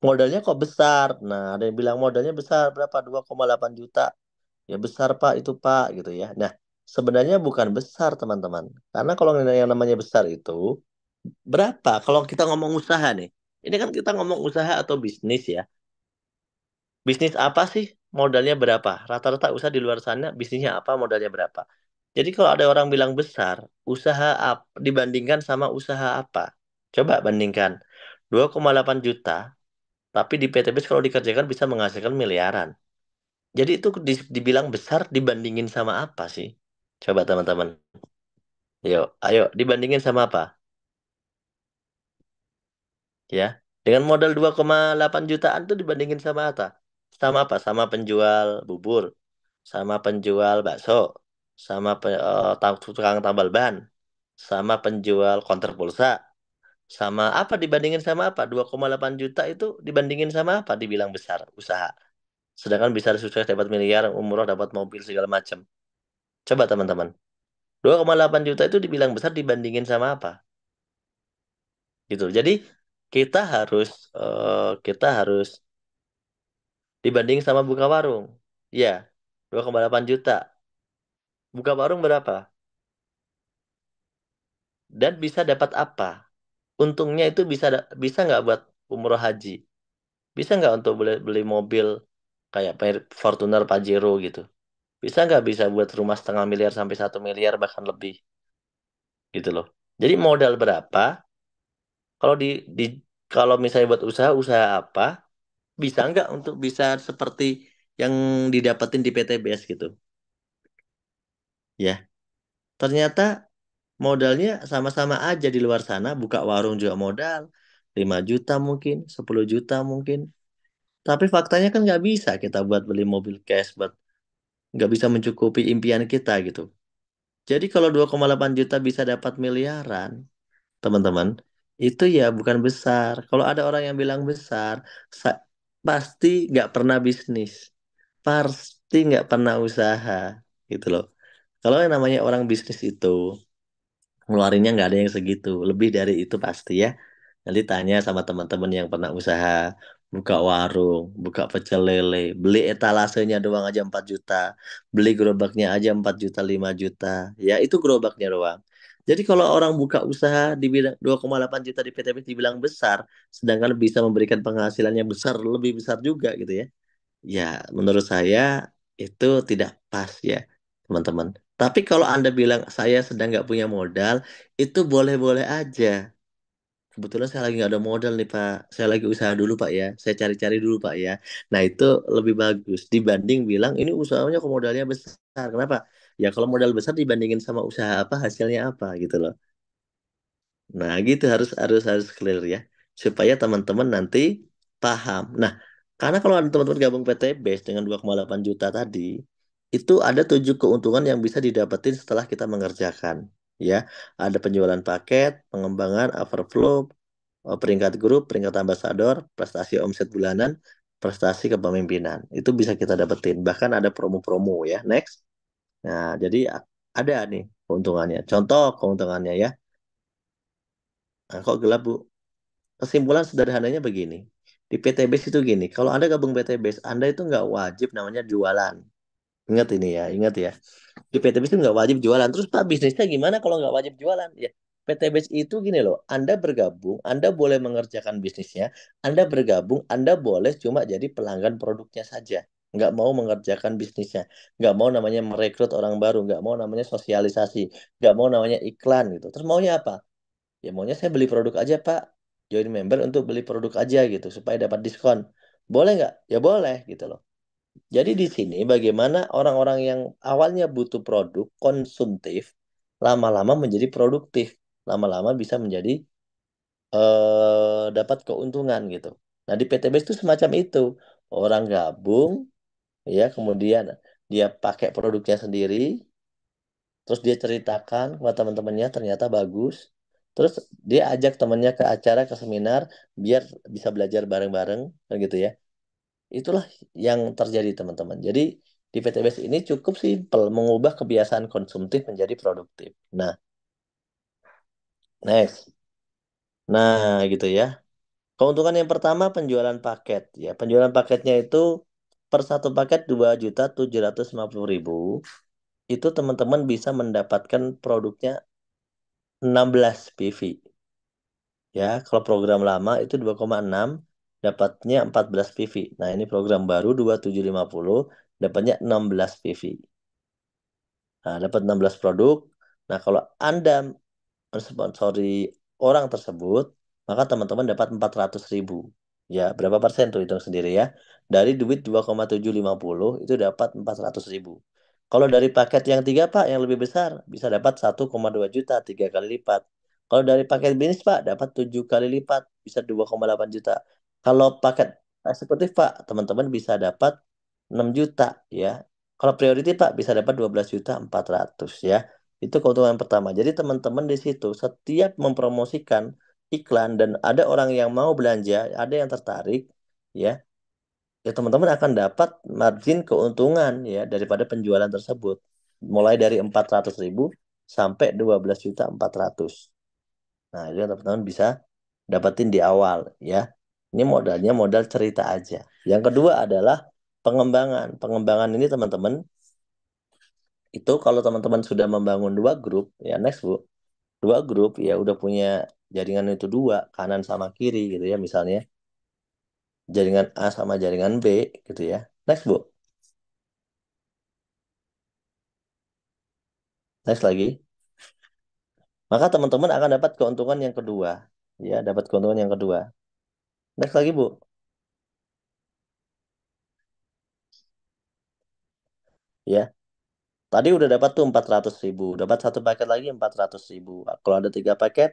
modalnya kok besar. Nah ada yang bilang modalnya besar berapa? 2,8 juta. Ya besar Pak itu Pak gitu ya. Nah, sebenarnya bukan besar teman-teman. Karena kalau yang namanya besar itu berapa? Kalau kita ngomong usaha nih. Ini kan kita ngomong usaha atau bisnis ya. Bisnis apa sih modalnya berapa? Rata-rata usaha di luar sana bisnisnya apa modalnya berapa? Jadi kalau ada orang bilang besar, usaha apa dibandingkan sama usaha apa? Coba bandingkan 2,8 juta, tapi di PTBS kalau dikerjakan bisa menghasilkan miliaran. Jadi itu dibilang besar dibandingin sama apa sih? Coba teman-teman. Yuk, ayo dibandingin sama apa? Ya. Dengan modal 2,8 jutaan tuh dibandingin sama apa? Sama apa? Sama penjual bubur, sama penjual bakso, sama tukang tambal ban, sama penjual konter pulsa, sama apa dibandingin sama apa? 2,8 juta itu dibandingin sama apa dibilang besar usaha. Sedangkan bisa sukses dapat miliar, umroh dapat mobil segala macam. Coba teman-teman. 2,8 juta itu dibilang besar dibandingin sama apa? Gitu. Jadi kita harus dibanding sama buka warung. Ya, 2,8 juta. Buka warung berapa? Dan bisa dapat apa? Untungnya itu bisa nggak buat umroh haji? Bisa nggak untuk beli, beli mobil kayak Fortuner Pajero gitu? Bisa nggak bisa buat rumah 0,5 miliar sampai 1 miliar bahkan lebih gitu loh. Jadi modal berapa? Kalau di kalau misalnya buat usaha apa? Bisa nggak untuk bisa seperti yang didapetin di PTBS gitu? Ya. Ternyata modalnya sama-sama aja di luar sana, buka warung juga modal, 5 juta mungkin, 10 juta mungkin. Tapi faktanya kan nggak bisa kita buat beli mobil cash, buat nggak bisa mencukupi impian kita gitu. Jadi kalau 2,8 juta bisa dapat miliaran, teman-teman, itu ya bukan besar. Kalau ada orang yang bilang besar, sa- pasti nggak pernah bisnis, pasti nggak pernah usaha, gitu loh. Kalau yang namanya orang bisnis itu ngeluarinnya nggak ada yang segitu, lebih dari itu pasti ya. Nanti tanya sama teman-teman yang pernah usaha, buka warung, buka pecel lele, beli etalasenya doang aja 4 juta, beli gerobaknya aja 4 juta, 5 juta. Ya itu gerobaknya doang. Jadi kalau orang buka usaha di bidang 2,8 juta di PTB dibilang besar, sedangkan bisa memberikan penghasilan yang besar, lebih besar juga gitu ya. Ya, menurut saya itu tidak pas ya, teman-teman. Tapi kalau Anda bilang saya sedang nggak punya modal, itu boleh-boleh aja. Kebetulan saya lagi nggak ada modal nih Pak. Saya lagi usaha dulu Pak ya. Saya cari-cari dulu Pak ya. Nah itu lebih bagus dibanding bilang ini usahanya kok modalnya besar. Kenapa? Ya kalau modal besar dibandingin sama usaha apa hasilnya apa gitu loh. Nah, gitu harus clear ya, supaya teman-teman nanti paham. Nah, karena kalau ada teman-teman gabung PTBase dengan 2,8 juta tadi, itu ada 7 keuntungan yang bisa didapetin setelah kita mengerjakan. Ya, ada penjualan paket, pengembangan, overflow, peringkat grup, peringkat ambasador, prestasi omset bulanan, prestasi kepemimpinan. Itu bisa kita dapetin. Bahkan ada promo-promo ya. Next. Nah, jadi ada nih keuntungannya. Contoh keuntungannya ya. Nah, kok gelap, Bu? Kesimpulan sederhananya begini. Di PTBase itu gini, kalau Anda gabung PTBase, Anda itu nggak wajib namanya jualan. Ingat ini ya, ingat ya. Di PTBase itu nggak wajib jualan. Terus Pak, bisnisnya gimana kalau nggak wajib jualan? Ya, PTBase itu gini loh, Anda bergabung, Anda boleh mengerjakan bisnisnya, Anda bergabung, Anda boleh cuma jadi pelanggan produknya saja. Nggak mau mengerjakan bisnisnya, nggak mau namanya merekrut orang baru, nggak mau namanya sosialisasi, nggak mau namanya iklan gitu. Terus maunya apa? Ya maunya saya beli produk aja Pak. Join member untuk beli produk aja gitu supaya dapat diskon. Boleh nggak? Ya boleh gitu loh. Jadi di sini bagaimana orang-orang yang awalnya butuh produk konsumtif lama-lama menjadi produktif, lama-lama bisa menjadi dapat keuntungan gitu. Nah di PTBS itu semacam itu. Orang gabung ya kemudian dia pakai produknya sendiri, terus dia ceritakan ke teman-temannya ternyata bagus, terus dia ajak temannya ke acara ke seminar biar bisa belajar bareng-bareng kan gitu ya. Itulah yang terjadi teman-teman. Jadi di PTBS ini cukup simpel mengubah kebiasaan konsumtif menjadi produktif. Nah, next. Nah, gitu ya. Keuntungan yang pertama penjualan paket ya. Penjualan paketnya itu per satu paket 2.750.000. Itu teman-teman bisa mendapatkan produknya 16 PV. Ya, kalau program lama itu 2,6 dapatnya 14 PV. Nah, ini program baru 2750 dapatnya 16 PV. Nah, dapat 16 produk. Nah, kalau Anda mensponsori orang tersebut, maka teman-teman dapat 400.000. Ya, berapa persen tuh hitung sendiri ya. Dari duit 2,750 itu dapat 400.000. Kalau dari paket yang tiga Pak, yang lebih besar, bisa dapat 1,2 juta, 3 kali lipat. Kalau dari paket bisnis Pak, dapat 7 kali lipat, bisa 2,8 juta. Kalau paket eksekutif Pak, teman-teman bisa dapat 6 juta ya. Kalau priority Pak, bisa dapat 12.400.000 ya. Itu keuntungan pertama. Jadi teman-teman di situ setiap mempromosikan iklan dan ada orang yang mau belanja, ada yang tertarik, ya, ya teman-teman akan dapat margin keuntungan ya daripada penjualan tersebut. Mulai dari 400.000 sampai 12.400.000. Nah, itu yang teman-teman bisa dapetin di awal ya. Ini modalnya modal cerita aja. Yang kedua adalah pengembangan. Pengembangan ini teman-teman itu kalau teman-teman sudah membangun 2 grup, ya next Bu, 2 grup ya udah punya jaringan itu dua kanan sama kiri gitu ya misalnya jaringan A sama jaringan B gitu ya. Next Bu, next lagi. Maka teman-teman akan dapat keuntungan yang kedua, ya dapat keuntungan yang kedua. Next lagi Bu, ya. Tadi udah dapat tuh 400.000. Dapat satu paket lagi 400.000. Kalau ada tiga paket,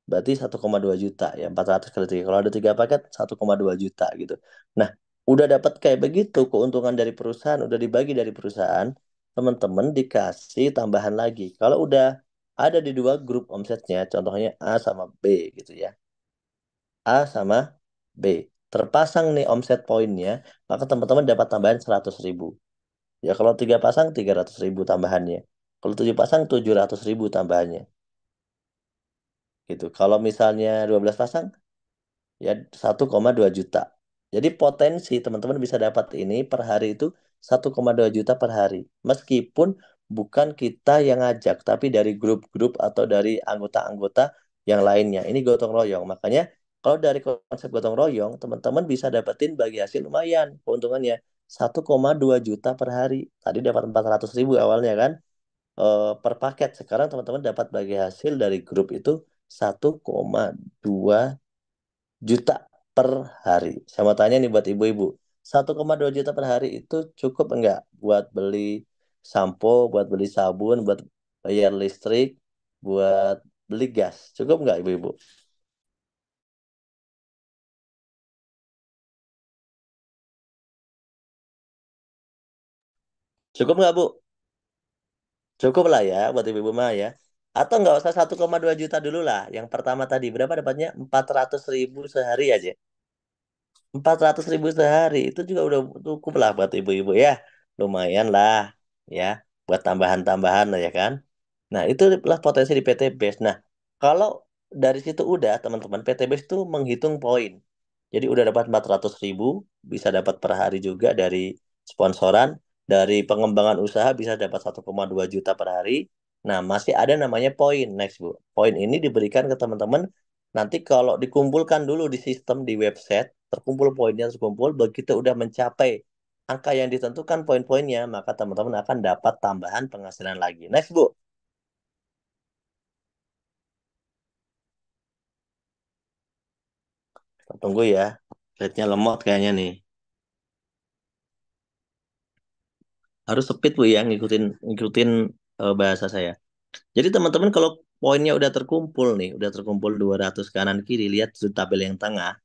berarti 1,2 juta ya. 400 kali tiga. Kalau ada tiga paket, 1,2 juta gitu. Nah, udah dapat kayak begitu keuntungan dari perusahaan, udah dibagi dari perusahaan, teman-teman dikasih tambahan lagi. Kalau udah ada di dua grup omsetnya, contohnya A sama B gitu ya. A sama B. Terpasang nih omset poinnya, maka teman-teman dapat tambahan 100.000. Ya kalau tiga pasang 300.000 tambahannya. Kalau tujuh pasang 700.000 tambahannya. Gitu. Kalau misalnya 12 pasang ya 1,2 juta. Jadi potensi teman-teman bisa dapat ini per hari itu 1,2 juta per hari. Meskipun bukan kita yang ngajak, tapi dari grup-grup atau dari anggota-anggota yang lainnya. Ini gotong royong. Makanya kalau dari konsep gotong royong, teman-teman bisa dapetin bagi hasil lumayan keuntungannya. 1,2 juta per hari. Tadi dapat 400.000 awalnya kan. Per paket. Sekarang teman-teman dapat bagi hasil dari grup itu 1,2 juta per hari. Saya mau tanya nih buat ibu-ibu, 1,2 juta per hari itu cukup enggak buat beli sampo, buat beli sabun, buat bayar listrik, buat beli gas? Cukup enggak ibu-ibu? Cukup enggak Bu? Cukup lah ya buat ibu-ibu mah ya. Atau enggak usah 1,2 juta dulu lah. Yang pertama tadi berapa dapatnya? 400.000 sehari aja. 400.000 sehari itu juga udah cukup lah buat ibu-ibu ya. Lumayan lah ya buat tambahan-tambahan lah ya kan. Nah, itulah potensi di PT Base. Nah, kalau dari situ udah teman-teman PT Base itu menghitung poin. Jadi udah dapat 400.000, bisa dapat per hari juga dari sponsoran, dari pengembangan usaha bisa dapat 1,2 juta per hari. Nah, masih ada namanya poin. Next, Bu. Poin ini diberikan ke teman-teman nanti kalau dikumpulkan dulu di sistem di website, terkumpul poinnya terkumpul, begitu udah mencapai angka yang ditentukan poin-poinnya, maka teman-teman akan dapat tambahan penghasilan lagi. Next, Bu. Tunggu ya. Rednya lemot kayaknya nih. Harus speed Bu ya ngikutin ngikutin bahasa saya. Jadi teman-teman kalau poinnya udah terkumpul nih, udah terkumpul 200 kanan kiri, lihat di tabel yang tengah.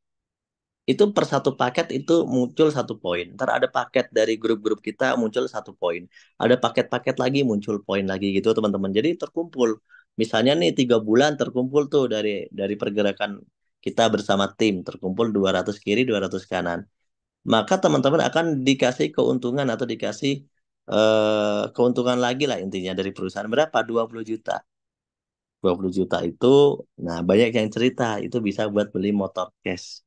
Itu per satu paket itu muncul satu poin. Ntar ada paket dari grup-grup kita muncul satu poin. Ada paket-paket lagi muncul poin lagi gitu teman-teman. Jadi terkumpul. Misalnya nih 3 bulan terkumpul tuh dari pergerakan kita bersama tim terkumpul 200 kiri 200 kanan. Maka teman-teman akan dikasih keuntungan atau dikasih keuntungan lagi lah intinya dari perusahaan berapa? 20 juta. 20 juta itu, nah banyak yang cerita itu bisa buat beli motor cash.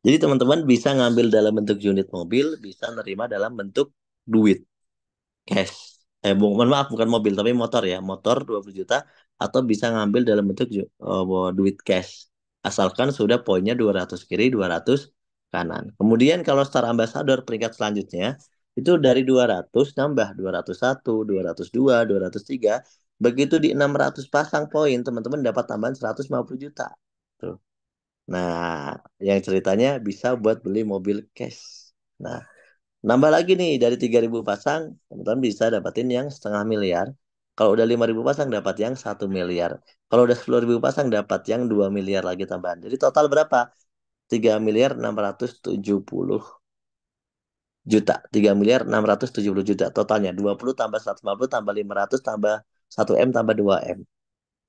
Jadi teman-teman bisa ngambil dalam bentuk unit mobil, bisa nerima dalam bentuk duit cash. Mohon maaf bukan mobil tapi motor ya, motor 20 juta atau bisa ngambil dalam bentuk duit cash. Asalkan sudah poinnya 200 kiri, 200 kanan. Kemudian kalau Star Ambassador peringkat selanjutnya itu dari 200 nambah 201, 202, 203. Begitu di 600 pasang poin, teman-teman dapat tambahan 150 juta. Tuh. Nah, yang ceritanya bisa buat beli mobil cash. Nah, nambah lagi nih dari 3.000 pasang, teman-teman bisa dapatin yang 0,5 miliar. Kalau udah 5.000 pasang dapat yang 1 miliar. Kalau udah 10.000 pasang dapat yang 2 miliar lagi tambahan. Jadi total berapa? 3.670 juta. 3.670 juta totalnya. 20 tambah 150 tambah 500 tambah 1 M tambah 2 M.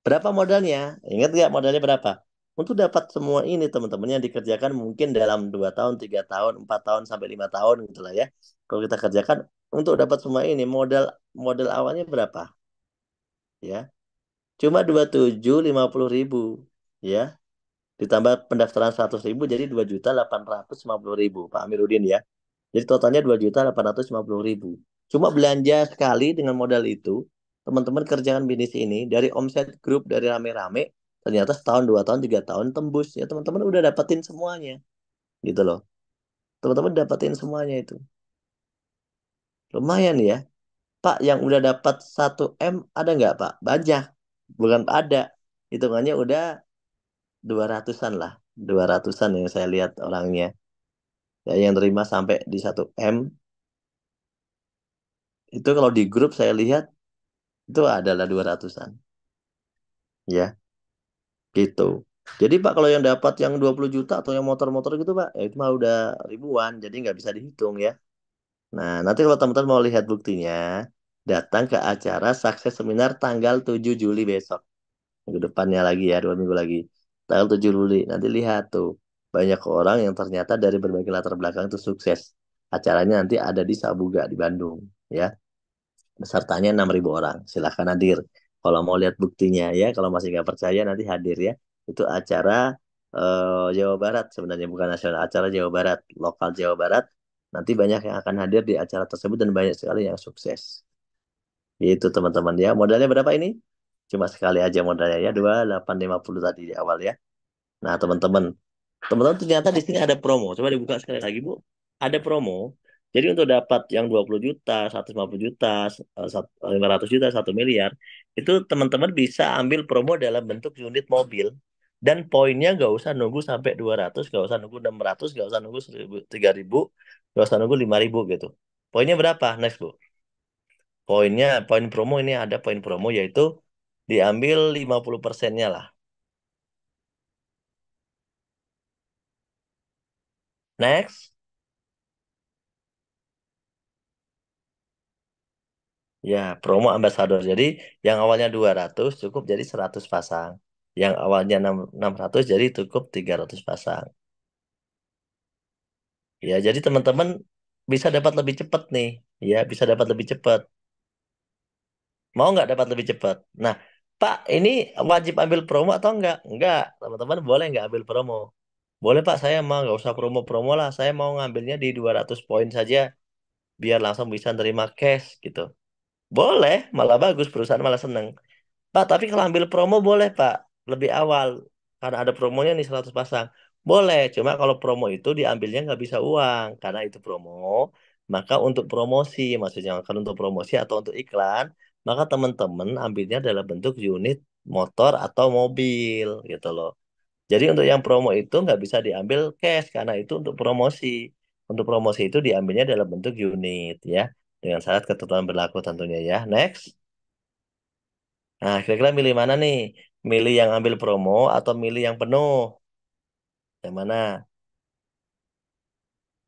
Berapa modalnya? Ingat nggak modalnya berapa? Untuk dapat semua ini teman-teman yang dikerjakan mungkin dalam 2 tahun, 3 tahun, 4 tahun sampai 5 tahun gitu lah ya. Kalau kita kerjakan untuk dapat semua ini modal modal awalnya berapa? Ya, cuma 27.50.000 ya. Ditambah pendaftaran 100.000 jadi 2.850.000 Pak Amiruddin ya. Jadi totalnya 2.850.000. Cuma belanja sekali dengan modal itu, teman-teman kerjakan bisnis ini dari omset grup dari rame-rame, ternyata setahun, 2 tahun, 3 tahun tembus ya teman-teman udah dapetin semuanya, gitu loh. Teman-teman dapetin semuanya itu, lumayan ya. Pak yang udah dapat 1 M ada nggak Pak? Banyak, bukan ada. Hitungannya udah 200-an lah, 200-an yang saya lihat orangnya. Ya, yang terima sampai di 1 M Itu kalau di grup saya lihat itu adalah 200-an. Ya, gitu. Jadi Pak kalau yang dapat yang 20 juta atau yang motor-motor gitu Pak, ya itu mah udah ribuan, jadi nggak bisa dihitung ya. Nah, nanti kalau teman-teman mau lihat buktinya, datang ke acara Sukses Seminar tanggal 7 Juli besok. Minggu depannya lagi ya, 2 minggu lagi. Tanggal 7 Juli, nanti lihat tuh. Banyak orang yang ternyata dari berbagai latar belakang itu sukses. Acaranya nanti ada di Sabuga di Bandung. Ya, pesertanya 6.000 orang. Silahkan hadir. Kalau mau lihat buktinya ya, kalau masih nggak percaya nanti hadir ya. Itu acara Jawa Barat sebenarnya bukan nasional, acara Jawa Barat, lokal Jawa Barat. Nanti banyak yang akan hadir di acara tersebut dan banyak sekali yang sukses. Itu teman-teman ya. Modalnya berapa ini? Cuma sekali aja modalnya ya, 2.850 tadi di awal ya. Nah, teman-teman, teman-teman ternyata di sini ada promo. Coba dibuka sekali lagi, Bu. Ada promo. Jadi untuk dapat yang 20 juta, 150 juta, 500 juta, 1 miliar, itu teman-teman bisa ambil promo dalam bentuk unit mobil. Dan poinnya nggak usah nunggu sampai 200, nggak usah nunggu 600, nggak usah nunggu 1.000, 3.000, nggak usah nunggu 5.000 gitu. Poinnya berapa? Next, Bu. Poinnya, poin promo ini ada poin promo yaitu diambil 50%-nya lah. Next. Ya, promo ambasador. Jadi yang awalnya 200 cukup jadi 100 pasang. Yang awalnya 600 jadi cukup 300 pasang. Ya, jadi teman-teman bisa dapat lebih cepat nih. Ya, bisa dapat lebih cepat. Mau nggak dapat lebih cepat? Nah, Pak, ini wajib ambil promo atau enggak? Enggak. Teman-teman boleh nggak ambil promo? Boleh Pak, saya mau nggak usah promo-promo lah. Saya mau ngambilnya di 200 poin saja. Biar langsung bisa nerima cash gitu. Boleh, malah bagus. Perusahaan malah seneng. Pak, tapi kalau ambil promo boleh, Pak. Lebih awal. Karena ada promonya nih 100 pasang. Boleh, cuma kalau promo itu diambilnya nggak bisa uang. Karena itu promo, maka untuk promosi, maksudnya kan untuk promosi atau untuk iklan, maka teman-teman ambilnya dalam bentuk unit motor atau mobil gitu loh. Jadi untuk yang promo itu nggak bisa diambil cash karena itu untuk promosi. Untuk promosi itu diambilnya dalam bentuk unit ya. Dengan syarat ketentuan berlaku tentunya ya. Next. Nah, kira-kira milih mana nih? Milih yang ambil promo atau milih yang penuh? Yang mana?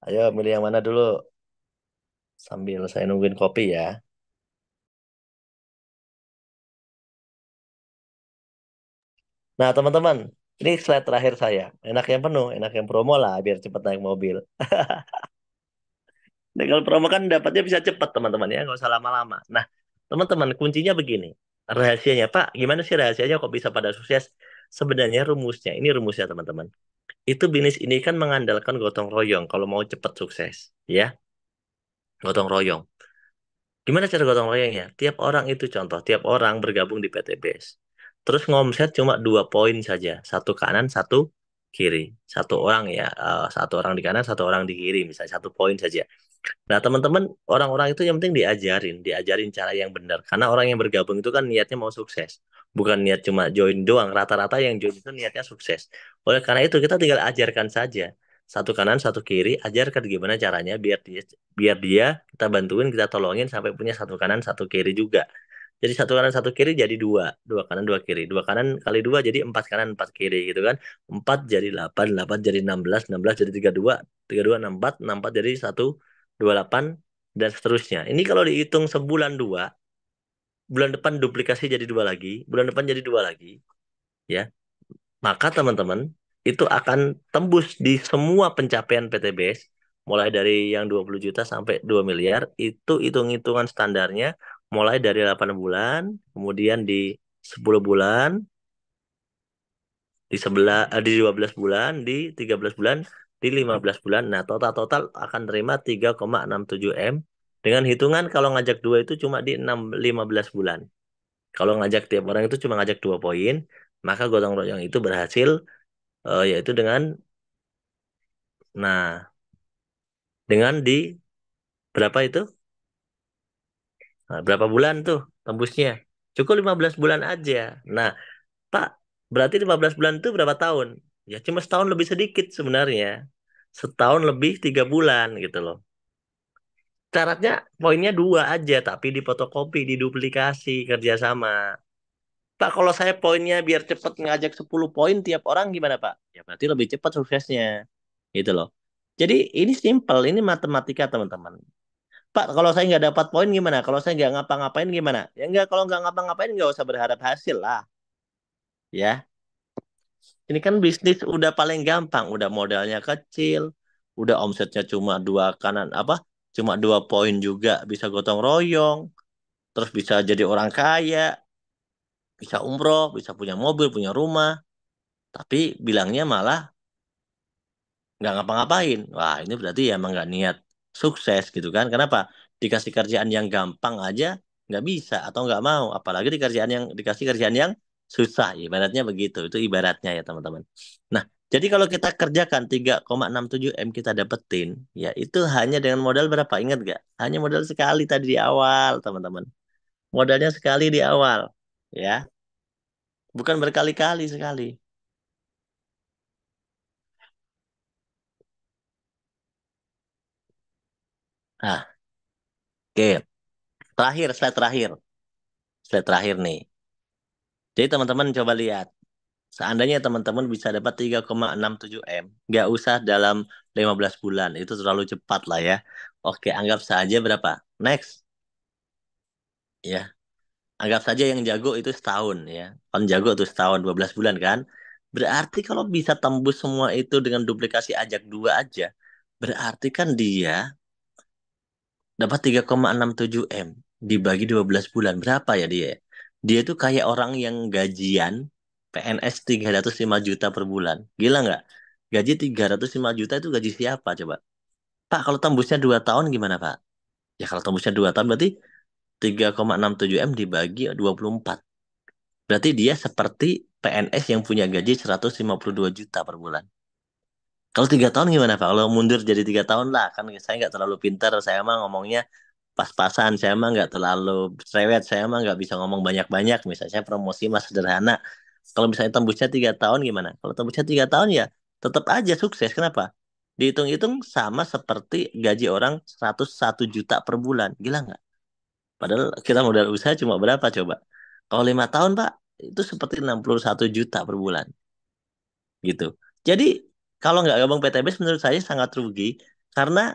Ayo, milih yang mana dulu? Sambil saya nungguin kopi ya. Nah, teman-teman, ini slide terakhir saya. Enak yang penuh, enak yang promo lah, biar cepat naik mobil. Nah, kalau promo kan dapatnya bisa cepat, teman-teman ya, nggak usah lama-lama. Nah, teman-teman, kuncinya begini. Rahasianya, Pak, gimana sih rahasianya kok bisa pada sukses? Sebenarnya rumusnya, ini rumusnya, teman-teman. Itu bisnis ini kan mengandalkan gotong royong kalau mau cepat sukses. Ya, gotong royong. Gimana cara gotong royongnya? Tiap orang itu contoh, tiap orang bergabung di PTBS. Terus ngomset cuma 2 poin saja, satu kanan, satu kiri. Satu orang ya, satu orang di kanan, satu orang di kiri, misalnya 1 poin saja. Nah, teman-teman, orang-orang itu yang penting diajarin cara yang benar. Karena orang yang bergabung itu kan niatnya mau sukses, bukan niat cuma join doang. Rata-rata yang join itu niatnya sukses. Oleh karena itu kita tinggal ajarkan saja. Satu kanan, satu kiri, ajarkan gimana caranya biar dia kita bantuin, kita tolongin sampai punya satu kanan, satu kiri juga. Jadi satu kanan satu kiri jadi dua, dua kanan dua kiri, dua kanan kali dua jadi empat kanan empat kiri gitu kan. Empat jadi delapan, delapan jadi 16, 16 jadi 32, 32 64, 64 jadi 128 dan seterusnya. Ini kalau dihitung sebulan dua, bulan depan duplikasi jadi dua lagi, bulan depan jadi dua lagi, ya. Maka teman-teman itu akan tembus di semua pencapaian PTBS, mulai dari yang 20 juta sampai 2 miliar, itu hitung-hitungan standarnya mulai dari 8 bulan, kemudian di 10 bulan, di 12 bulan, di 13 bulan, di 15 bulan. Nah, total-total akan terima 3,67 M dengan hitungan kalau ngajak dua itu cuma di 15 bulan. Kalau ngajak tiap orang itu cuma ngajak 2 poin, maka gotong royong itu berhasil, yaitu nah, dengan di berapa itu? Nah, berapa bulan tuh tembusnya? Cukup 15 bulan aja. Nah, Pak, berarti 15 bulan itu berapa tahun? Ya cuma setahun lebih sedikit sebenarnya. Setahun lebih 3 bulan gitu loh. Syaratnya poinnya dua aja, tapi difotokopi, diduplikasi, kerjasama. Pak, kalau saya poinnya biar cepet ngajak 10 poin tiap orang gimana, Pak? Ya berarti lebih cepat suksesnya. Gitu loh. Jadi ini simple, ini matematika teman-teman. Pak, kalau saya nggak dapat poin gimana? Kalau saya nggak ngapa-ngapain gimana? Ya nggak, kalau nggak ngapa-ngapain nggak usah berharap hasil lah. Ya, ini kan bisnis udah paling gampang, udah modalnya kecil, udah omsetnya cuma dua kanan apa? Cuma 2 poin juga bisa gotong royong, terus bisa jadi orang kaya, bisa umroh, bisa punya mobil, punya rumah. Tapi bilangnya malah nggak ngapa-ngapain. Wah, ini berarti ya emang nggak niat sukses gitu kan. Kenapa? Dikasih kerjaan yang gampang aja nggak bisa atau nggak mau. Apalagi dikasih kerjaan yang susah. Ibaratnya begitu. Itu ibaratnya ya teman-teman. Nah, jadi kalau kita kerjakan 3,67 M kita dapetin, ya itu hanya dengan modal berapa? Ingat nggak? Hanya modal sekali tadi di awal, teman-teman. Modalnya sekali di awal. Ya, bukan berkali-kali sekali. Nah, oke. Terakhir, slide terakhir. Slide terakhir nih. Jadi teman-teman coba lihat, seandainya teman-teman bisa dapat 3,67 M, nggak usah dalam 15 bulan, itu terlalu cepat lah ya. Oke, anggap saja berapa? Next, ya. Anggap saja yang jago itu setahun ya. Kan jago itu setahun, 12 bulan kan. Berarti kalau bisa tembus semua itu dengan duplikasi ajak dua aja, berarti kan dia dapat 3,67 M dibagi 12 bulan. Berapa ya dia? Dia itu kayak orang yang gajian PNS 305 juta per bulan. Gila nggak? Gaji 305 juta itu gaji siapa coba? Pak, kalau tembusnya 2 tahun gimana, Pak? Ya kalau tembusnya 2 tahun berarti 3,67 M dibagi 24. Berarti dia seperti PNS yang punya gaji 152 juta per bulan. Kalau 3 tahun gimana Pak? Kalau mundur jadi 3 tahun lah, kan saya nggak terlalu pintar, saya mah ngomongnya pas-pasan, saya mah nggak terlalu cerewet, saya mah nggak bisa ngomong banyak-banyak, misalnya saya promosi mah sederhana. Kalau misalnya tembusnya 3 tahun gimana? Kalau tembusnya 3 tahun ya tetap aja sukses. Kenapa? Dihitung-hitung sama seperti gaji orang 101 juta per bulan. Gila nggak? Padahal kita modal usaha cuma berapa coba? Kalau 5 tahun Pak, itu seperti 61 juta per bulan gitu. Jadi kalau nggak gabung PTBS menurut saya sangat rugi karena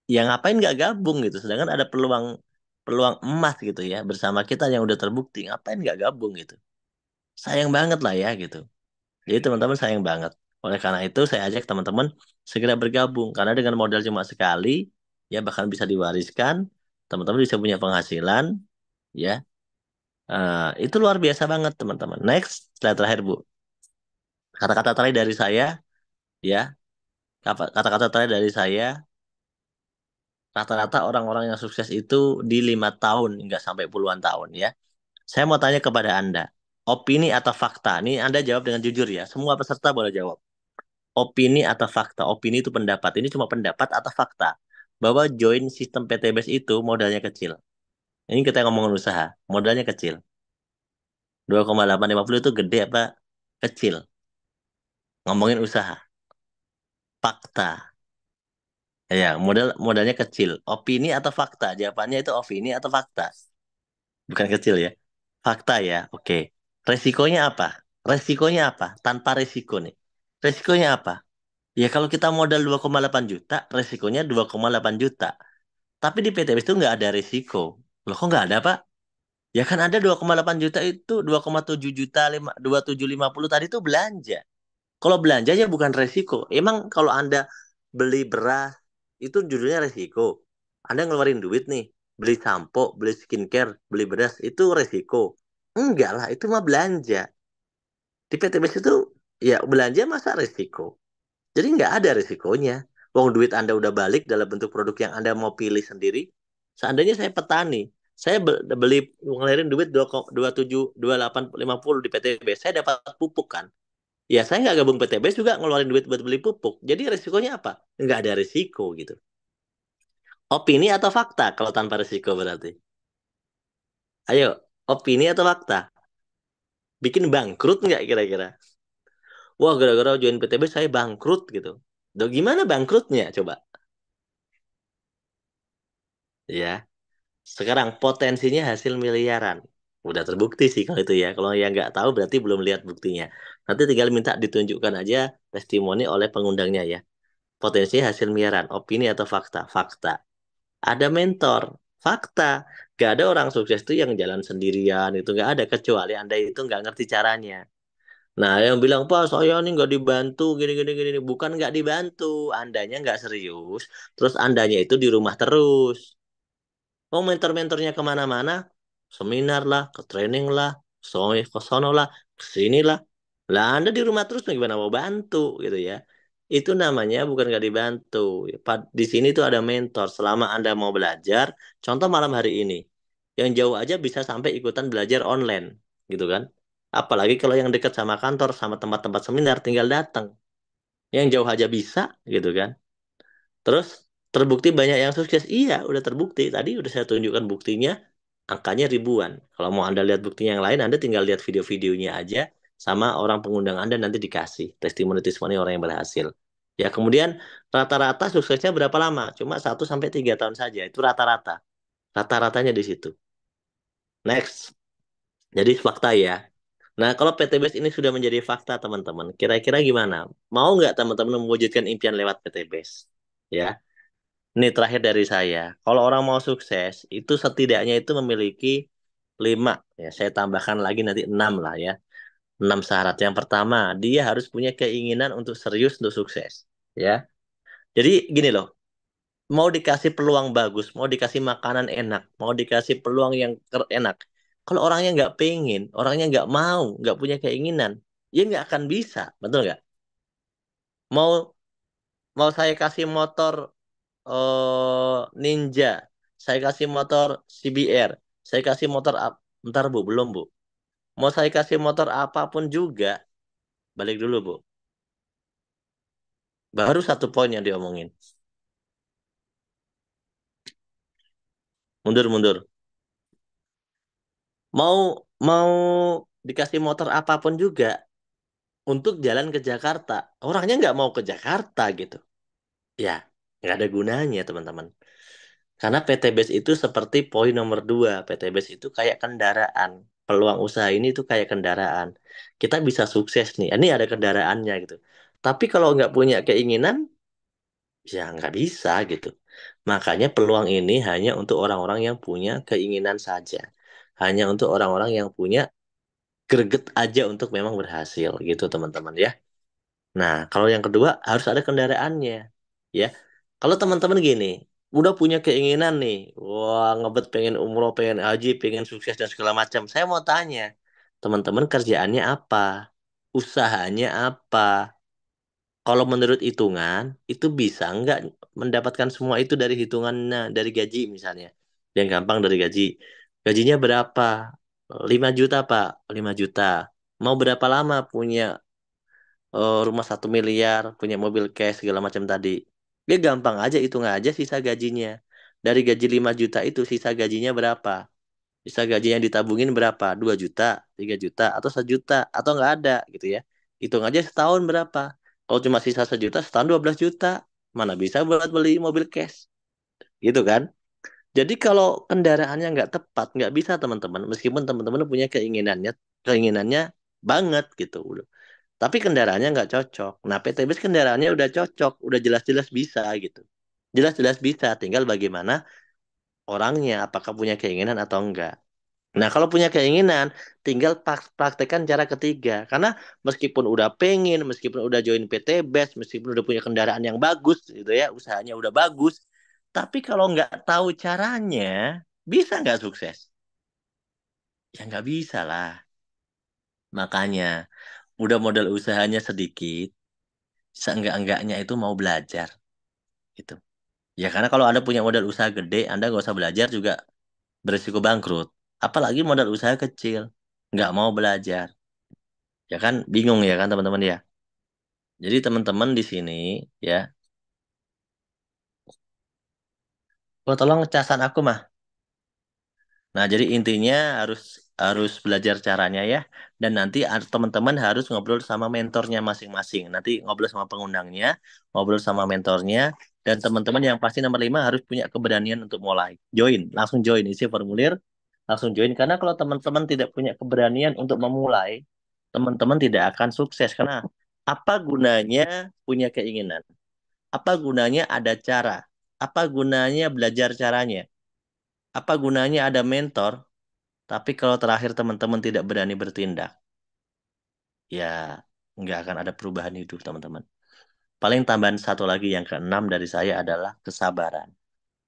ya ngapain nggak gabung gitu. Sedangkan ada peluang peluang emas gitu ya bersama kita yang udah terbukti. Ngapain nggak gabung gitu? Sayang banget lah ya gitu. Jadi teman-teman sayang banget. Oleh karena itu saya ajak teman-teman segera bergabung karena dengan modal cuma sekali ya bahkan bisa diwariskan. Teman-teman bisa punya penghasilan ya. Itu luar biasa banget teman-teman. Next, slide terakhir Bu. Kata-kata terakhir dari saya ya. Kata-kata terakhir dari saya, rata-rata orang-orang yang sukses itu di 5 tahun, nggak sampai puluhan tahun ya. Saya mau tanya kepada Anda, opini atau fakta? Ini Anda jawab dengan jujur ya. Semua peserta boleh jawab. Opini atau fakta? Opini itu pendapat. Ini cuma pendapat atau fakta? Bahwa join sistem PTBS itu modalnya kecil. Ini kita ngomongin usaha, modalnya kecil. 2,850 itu gede apa kecil? Ngomongin usaha, fakta. Ya, modalnya kecil. Opini atau fakta? Jawabannya itu opini atau fakta. Bukan kecil ya. Fakta ya, oke. Resikonya apa? Resikonya apa? Tanpa resiko nih. Resikonya apa? Ya kalau kita modal 2,8 juta, resikonya 2,8 juta. Tapi di PTBS itu nggak ada resiko. Loh kok nggak ada, Pak? Ya kan ada 2,8 juta itu 2,7 juta 2750 tadi itu belanja. Kalau belanjanya bukan resiko. Emang kalau Anda beli beras itu judulnya resiko. Anda ngeluarin duit nih, beli sampo, beli skincare, beli beras itu resiko. Enggak lah, itu mah belanja. Di PTBS itu ya belanja masa resiko. Jadi nggak ada resikonya. Wong duit Anda udah balik dalam bentuk produk yang Anda mau pilih sendiri. Seandainya saya petani, saya beli ngelarin duit 27, 28, 50 di PTBS, saya dapat pupuk kan. Ya saya nggak gabung PTBS juga ngeluarin duit buat beli pupuk. Jadi resikonya apa? Nggak ada resiko gitu. Opini atau fakta kalau tanpa resiko berarti? Ayo, opini atau fakta? Bikin bangkrut nggak kira-kira? Wah, gara-gara join PTBS saya bangkrut gitu. Duh, gimana bangkrutnya coba? ya. Sekarang potensinya hasil miliaran. Udah terbukti sih kalau itu ya. Kalau yang nggak tahu berarti belum lihat buktinya. Nanti tinggal minta ditunjukkan aja testimoni oleh pengundangnya ya. Potensinya hasil miliaran, opini atau fakta? Fakta. Ada mentor. Fakta. Gak ada orang sukses itu yang jalan sendirian. Itu nggak ada. Kecuali Anda itu nggak ngerti caranya. Nah, yang bilang, Pak, saya nih nggak dibantu, gini, gini. Bukan nggak dibantu. Andanya nggak serius. Terus Andanya itu di rumah terus. Oh, mentor-mentornya kemana-mana, seminar lah, ke training lah, ke sono lah, ke sini lah. Lah, Anda di rumah terus gimana mau bantu gitu ya. Itu namanya bukan nggak dibantu. Di sini tuh ada mentor. Selama Anda mau belajar, contoh malam hari ini, yang jauh aja bisa sampai ikutan belajar online, gitu kan. Apalagi kalau yang dekat sama kantor, sama tempat-tempat seminar, tinggal datang. Yang jauh aja bisa, gitu kan. Terus terbukti banyak yang sukses. Iya, udah terbukti. Tadi udah saya tunjukkan buktinya, angkanya ribuan. Kalau mau Anda lihat bukti yang lain, Anda tinggal lihat video-videonya aja sama orang pengundang Anda nanti dikasih testimoni-testimoni orang yang berhasil. Ya, kemudian rata-rata suksesnya berapa lama? Cuma 1 sampai 3 tahun saja. Itu rata-rata. Rata-ratanya di situ. Next. Jadi fakta ya. Nah, kalau PTBS ini sudah menjadi fakta, teman-teman, kira-kira gimana? Mau nggak teman-teman mewujudkan impian lewat PTBS? Ya. Ini terakhir dari saya. Kalau orang mau sukses, itu setidaknya itu memiliki 5. Ya, saya tambahkan lagi nanti 6 lah ya. 6 syarat. Yang pertama, dia harus punya keinginan untuk serius untuk sukses. Ya. Jadi gini loh, mau dikasih peluang bagus, mau dikasih makanan enak, mau dikasih peluang yang enak. Kalau orangnya nggak pengen, orangnya nggak mau, nggak punya keinginan, ya nggak akan bisa. Betul nggak? Mau mau saya kasih motor Ninja, saya kasih motor CBR, saya kasih motor bentar Bu, belum Bu. Mau saya kasih motor apapun juga, balik dulu Bu. Baru satu poin yang diomongin. Mundur, mundur. Mau mau dikasih motor apapun juga untuk jalan ke Jakarta. Orangnya nggak mau ke Jakarta gitu. Ya, nggak ada gunanya teman-teman. Karena PTBS itu seperti poin nomor 2. PTBS itu kayak kendaraan. Peluang usaha ini tuh kayak kendaraan. Kita bisa sukses nih. Ini ada kendaraannya gitu. Tapi kalau nggak punya keinginan, ya nggak bisa gitu. Makanya peluang ini hanya untuk orang-orang yang punya keinginan saja. Hanya untuk orang-orang yang punya greget aja untuk memang berhasil gitu teman-teman ya. Nah, kalau yang kedua harus ada kendaraannya, ya. Kalau teman-teman gini, udah punya keinginan nih, wah ngebet pengen umroh, pengen haji, pengen sukses dan segala macam. Saya mau tanya, teman-teman kerjaannya apa? Usahanya apa? Kalau menurut hitungan, itu bisa nggak mendapatkan semua itu dari hitungannya, dari gaji misalnya. Yang gampang dari gaji. Gajinya berapa? 5 juta, Pak. 5 juta. Mau berapa lama punya rumah 1 miliar, punya mobil cash segala macam tadi. Dia gampang aja hitung aja sisa gajinya. Dari gaji 5 juta itu sisa gajinya berapa? Sisa gaji yang ditabungin berapa? 2 juta, 3 juta, atau 1 juta, atau nggak ada gitu ya. Hitung aja setahun berapa. Kalau cuma sisa 1 juta, setahun 12 juta. Mana bisa buat beli mobil cash? Gitu kan? Jadi kalau kendaraannya nggak tepat, nggak bisa teman-teman. Meskipun teman-teman punya keinginannya banget gitu. Tapi kendaraannya nggak cocok. Nah, PTBS kendaraannya udah cocok, udah jelas-jelas bisa gitu. Jelas-jelas bisa, tinggal bagaimana orangnya, apakah punya keinginan atau enggak. Nah, kalau punya keinginan, tinggal praktekkan cara ketiga. Karena meskipun udah pengen, meskipun udah join PTBS, meskipun udah punya kendaraan yang bagus gitu ya, usahanya udah bagus, tapi kalau nggak tahu caranya, bisa nggak sukses? Ya nggak bisa lah. Makanya, udah modal usahanya sedikit, seenggak-enggaknya itu mau belajar gitu. Ya karena kalau Anda punya modal usaha gede, Anda nggak usah belajar juga berisiko bangkrut. Apalagi modal usaha kecil, nggak mau belajar. Ya kan bingung ya kan teman-teman ya. Jadi teman-teman di sini ya, oh tolong casan aku mah. Nah jadi intinya harus harus belajar caranya ya. Dan nanti teman-teman harus ngobrol sama mentornya masing-masing. Nanti ngobrol sama pengundangnya, ngobrol sama mentornya. Dan teman-teman yang pasti nomor 5 harus punya keberanian untuk mulai. Join, langsung join, isi formulir, langsung join. Karena kalau teman-teman tidak punya keberanian untuk memulai, teman-teman tidak akan sukses. Karena apa gunanya punya keinginan? Apa gunanya ada cara? Apa gunanya belajar caranya? Apa gunanya ada mentor? Tapi kalau terakhir teman-teman tidak berani bertindak, ya nggak akan ada perubahan hidup, teman-teman. Paling tambahan satu lagi yang keenam dari saya adalah kesabaran.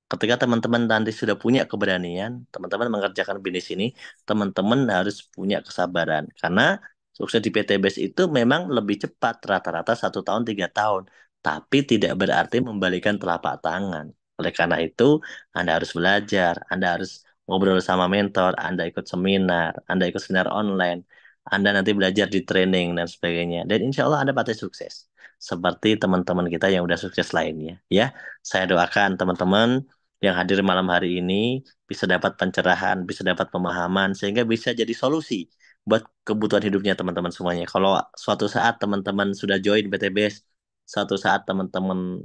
Ketika teman-teman nanti sudah punya keberanian, teman-teman mengerjakan bisnis ini, teman-teman harus punya kesabaran. Karena sukses di PTBS itu memang lebih cepat, rata-rata 1 tahun, 3 tahun. Tapi tidak berarti membalikan telapak tangan. Oleh karena itu, Anda harus belajar, Anda harus ngobrol sama mentor, Anda ikut seminar, Anda ikut seminar online, Anda nanti belajar di training dan sebagainya. Dan insya Allah Anda pasti sukses. Seperti teman-teman kita yang udah sukses lainnya. Ya, saya doakan teman-teman yang hadir malam hari ini bisa dapat pencerahan, bisa dapat pemahaman, sehingga bisa jadi solusi buat kebutuhan hidupnya teman-teman semuanya. Kalau suatu saat teman-teman sudah join BTBS, suatu saat teman-teman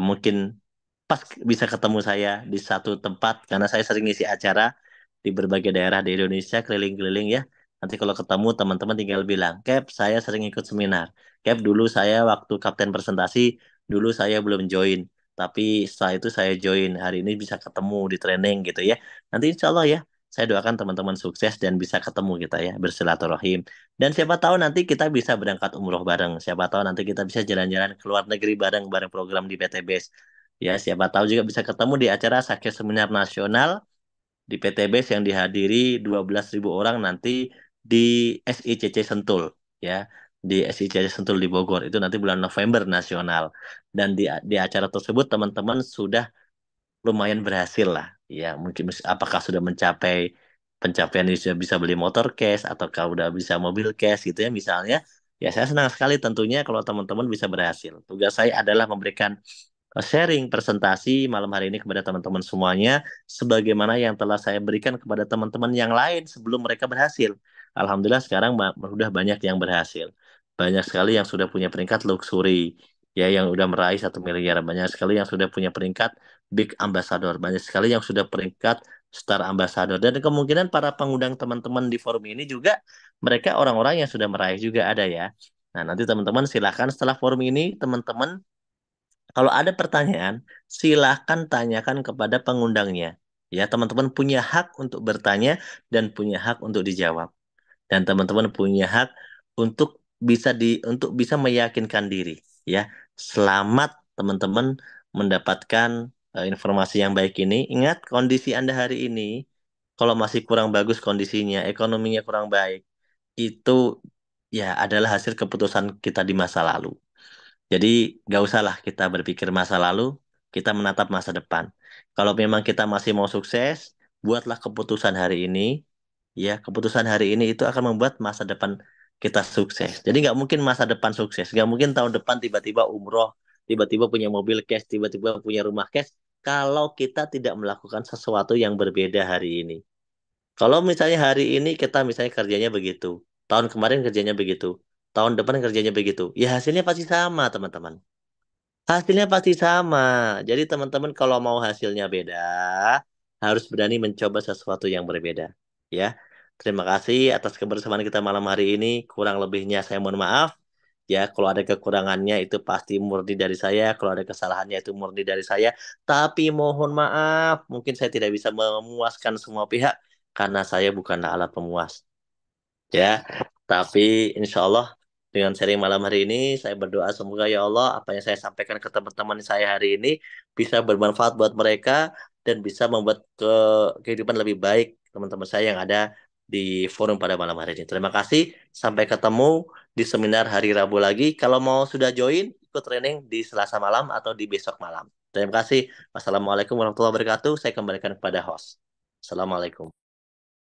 mungkin pas bisa ketemu saya di satu tempat, karena saya sering ngisi acara di berbagai daerah di Indonesia, keliling-keliling ya. Nanti kalau ketemu teman-teman tinggal bilang, Cap, saya sering ikut seminar. Cap, dulu saya waktu kapten presentasi, dulu saya belum join. Tapi setelah itu saya join. Hari ini bisa ketemu di training gitu ya. Nanti insya Allah ya, saya doakan teman-teman sukses dan bisa ketemu kita ya, bersilaturahim. Dan siapa tahu nanti kita bisa berangkat umroh bareng. Siapa tahu nanti kita bisa jalan-jalan ke luar negeri bareng, bareng program di PTBS. Ya, siapa tahu juga bisa ketemu di acara Sakit Seminar Nasional di PTBS yang dihadiri 12.000 orang nanti di SICC Sentul ya, di SICC Sentul di Bogor itu nanti bulan November nasional. Dan di acara tersebut teman-teman sudah lumayan berhasil lah ya, mungkin apakah sudah mencapai pencapaian ini, sudah bisa beli motor cash ataukah udah bisa mobil cash gitu ya misalnya. Ya saya senang sekali tentunya kalau teman-teman bisa berhasil. Tugas saya adalah memberikan sharing presentasi malam hari ini kepada teman-teman semuanya sebagaimana yang telah saya berikan kepada teman-teman yang lain sebelum mereka berhasil. Alhamdulillah sekarang sudah banyak yang berhasil. Banyak sekali yang sudah punya peringkat luxury, ya yang udah meraih 1 miliar. Banyak sekali yang sudah punya peringkat big ambassador. Banyak sekali yang sudah peringkat star ambassador. Dan kemungkinan para pengundang teman-teman di forum ini juga mereka orang-orang yang sudah meraih juga ada ya. Nah, nanti teman-teman silakan setelah forum ini teman-teman kalau ada pertanyaan, silakan tanyakan kepada pengundangnya. Ya, teman-teman punya hak untuk bertanya dan punya hak untuk dijawab. Dan teman-teman punya hak untuk untuk bisa meyakinkan diri. Ya, selamat teman-teman mendapatkan informasi yang baik ini. Ingat kondisi Anda hari ini, kalau masih kurang bagus kondisinya, ekonominya kurang baik, itu ya adalah hasil keputusan kita di masa lalu. Jadi nggak usahlah kita berpikir masa lalu, kita menatap masa depan. Kalau memang kita masih mau sukses, buatlah keputusan hari ini. Ya, keputusan hari ini itu akan membuat masa depan kita sukses. Jadi nggak mungkin masa depan sukses. Nggak mungkin tahun depan tiba-tiba umroh, tiba-tiba punya mobil cash, tiba-tiba punya rumah cash. Kalau kita tidak melakukan sesuatu yang berbeda hari ini. Kalau misalnya hari ini kita misalnya kerjanya begitu, tahun kemarin kerjanya begitu, tahun depan kerjanya begitu, ya hasilnya pasti sama, teman-teman. Hasilnya pasti sama. Jadi teman-teman kalau mau hasilnya beda, harus berani mencoba sesuatu yang berbeda. Ya, terima kasih atas kebersamaan kita malam hari ini. Kurang lebihnya saya mohon maaf. Ya, kalau ada kekurangannya itu pasti murni dari saya. Kalau ada kesalahannya itu murni dari saya. Tapi mohon maaf, mungkin saya tidak bisa memuaskan semua pihak karena saya bukanlah alat pemuas. Ya, tapi insya Allah dengan sharing malam hari ini saya berdoa semoga ya Allah apa yang saya sampaikan ke teman-teman saya hari ini bisa bermanfaat buat mereka dan bisa membuat kehidupan lebih baik teman-teman saya yang ada di forum pada malam hari ini. Terima kasih, sampai ketemu di seminar hari Rabu lagi. Kalau mau sudah join, ikut training di Selasa malam atau di besok malam. Terima kasih. Wassalamualaikum warahmatullahi wabarakatuh. Saya kembalikan kepada host. Assalamualaikum.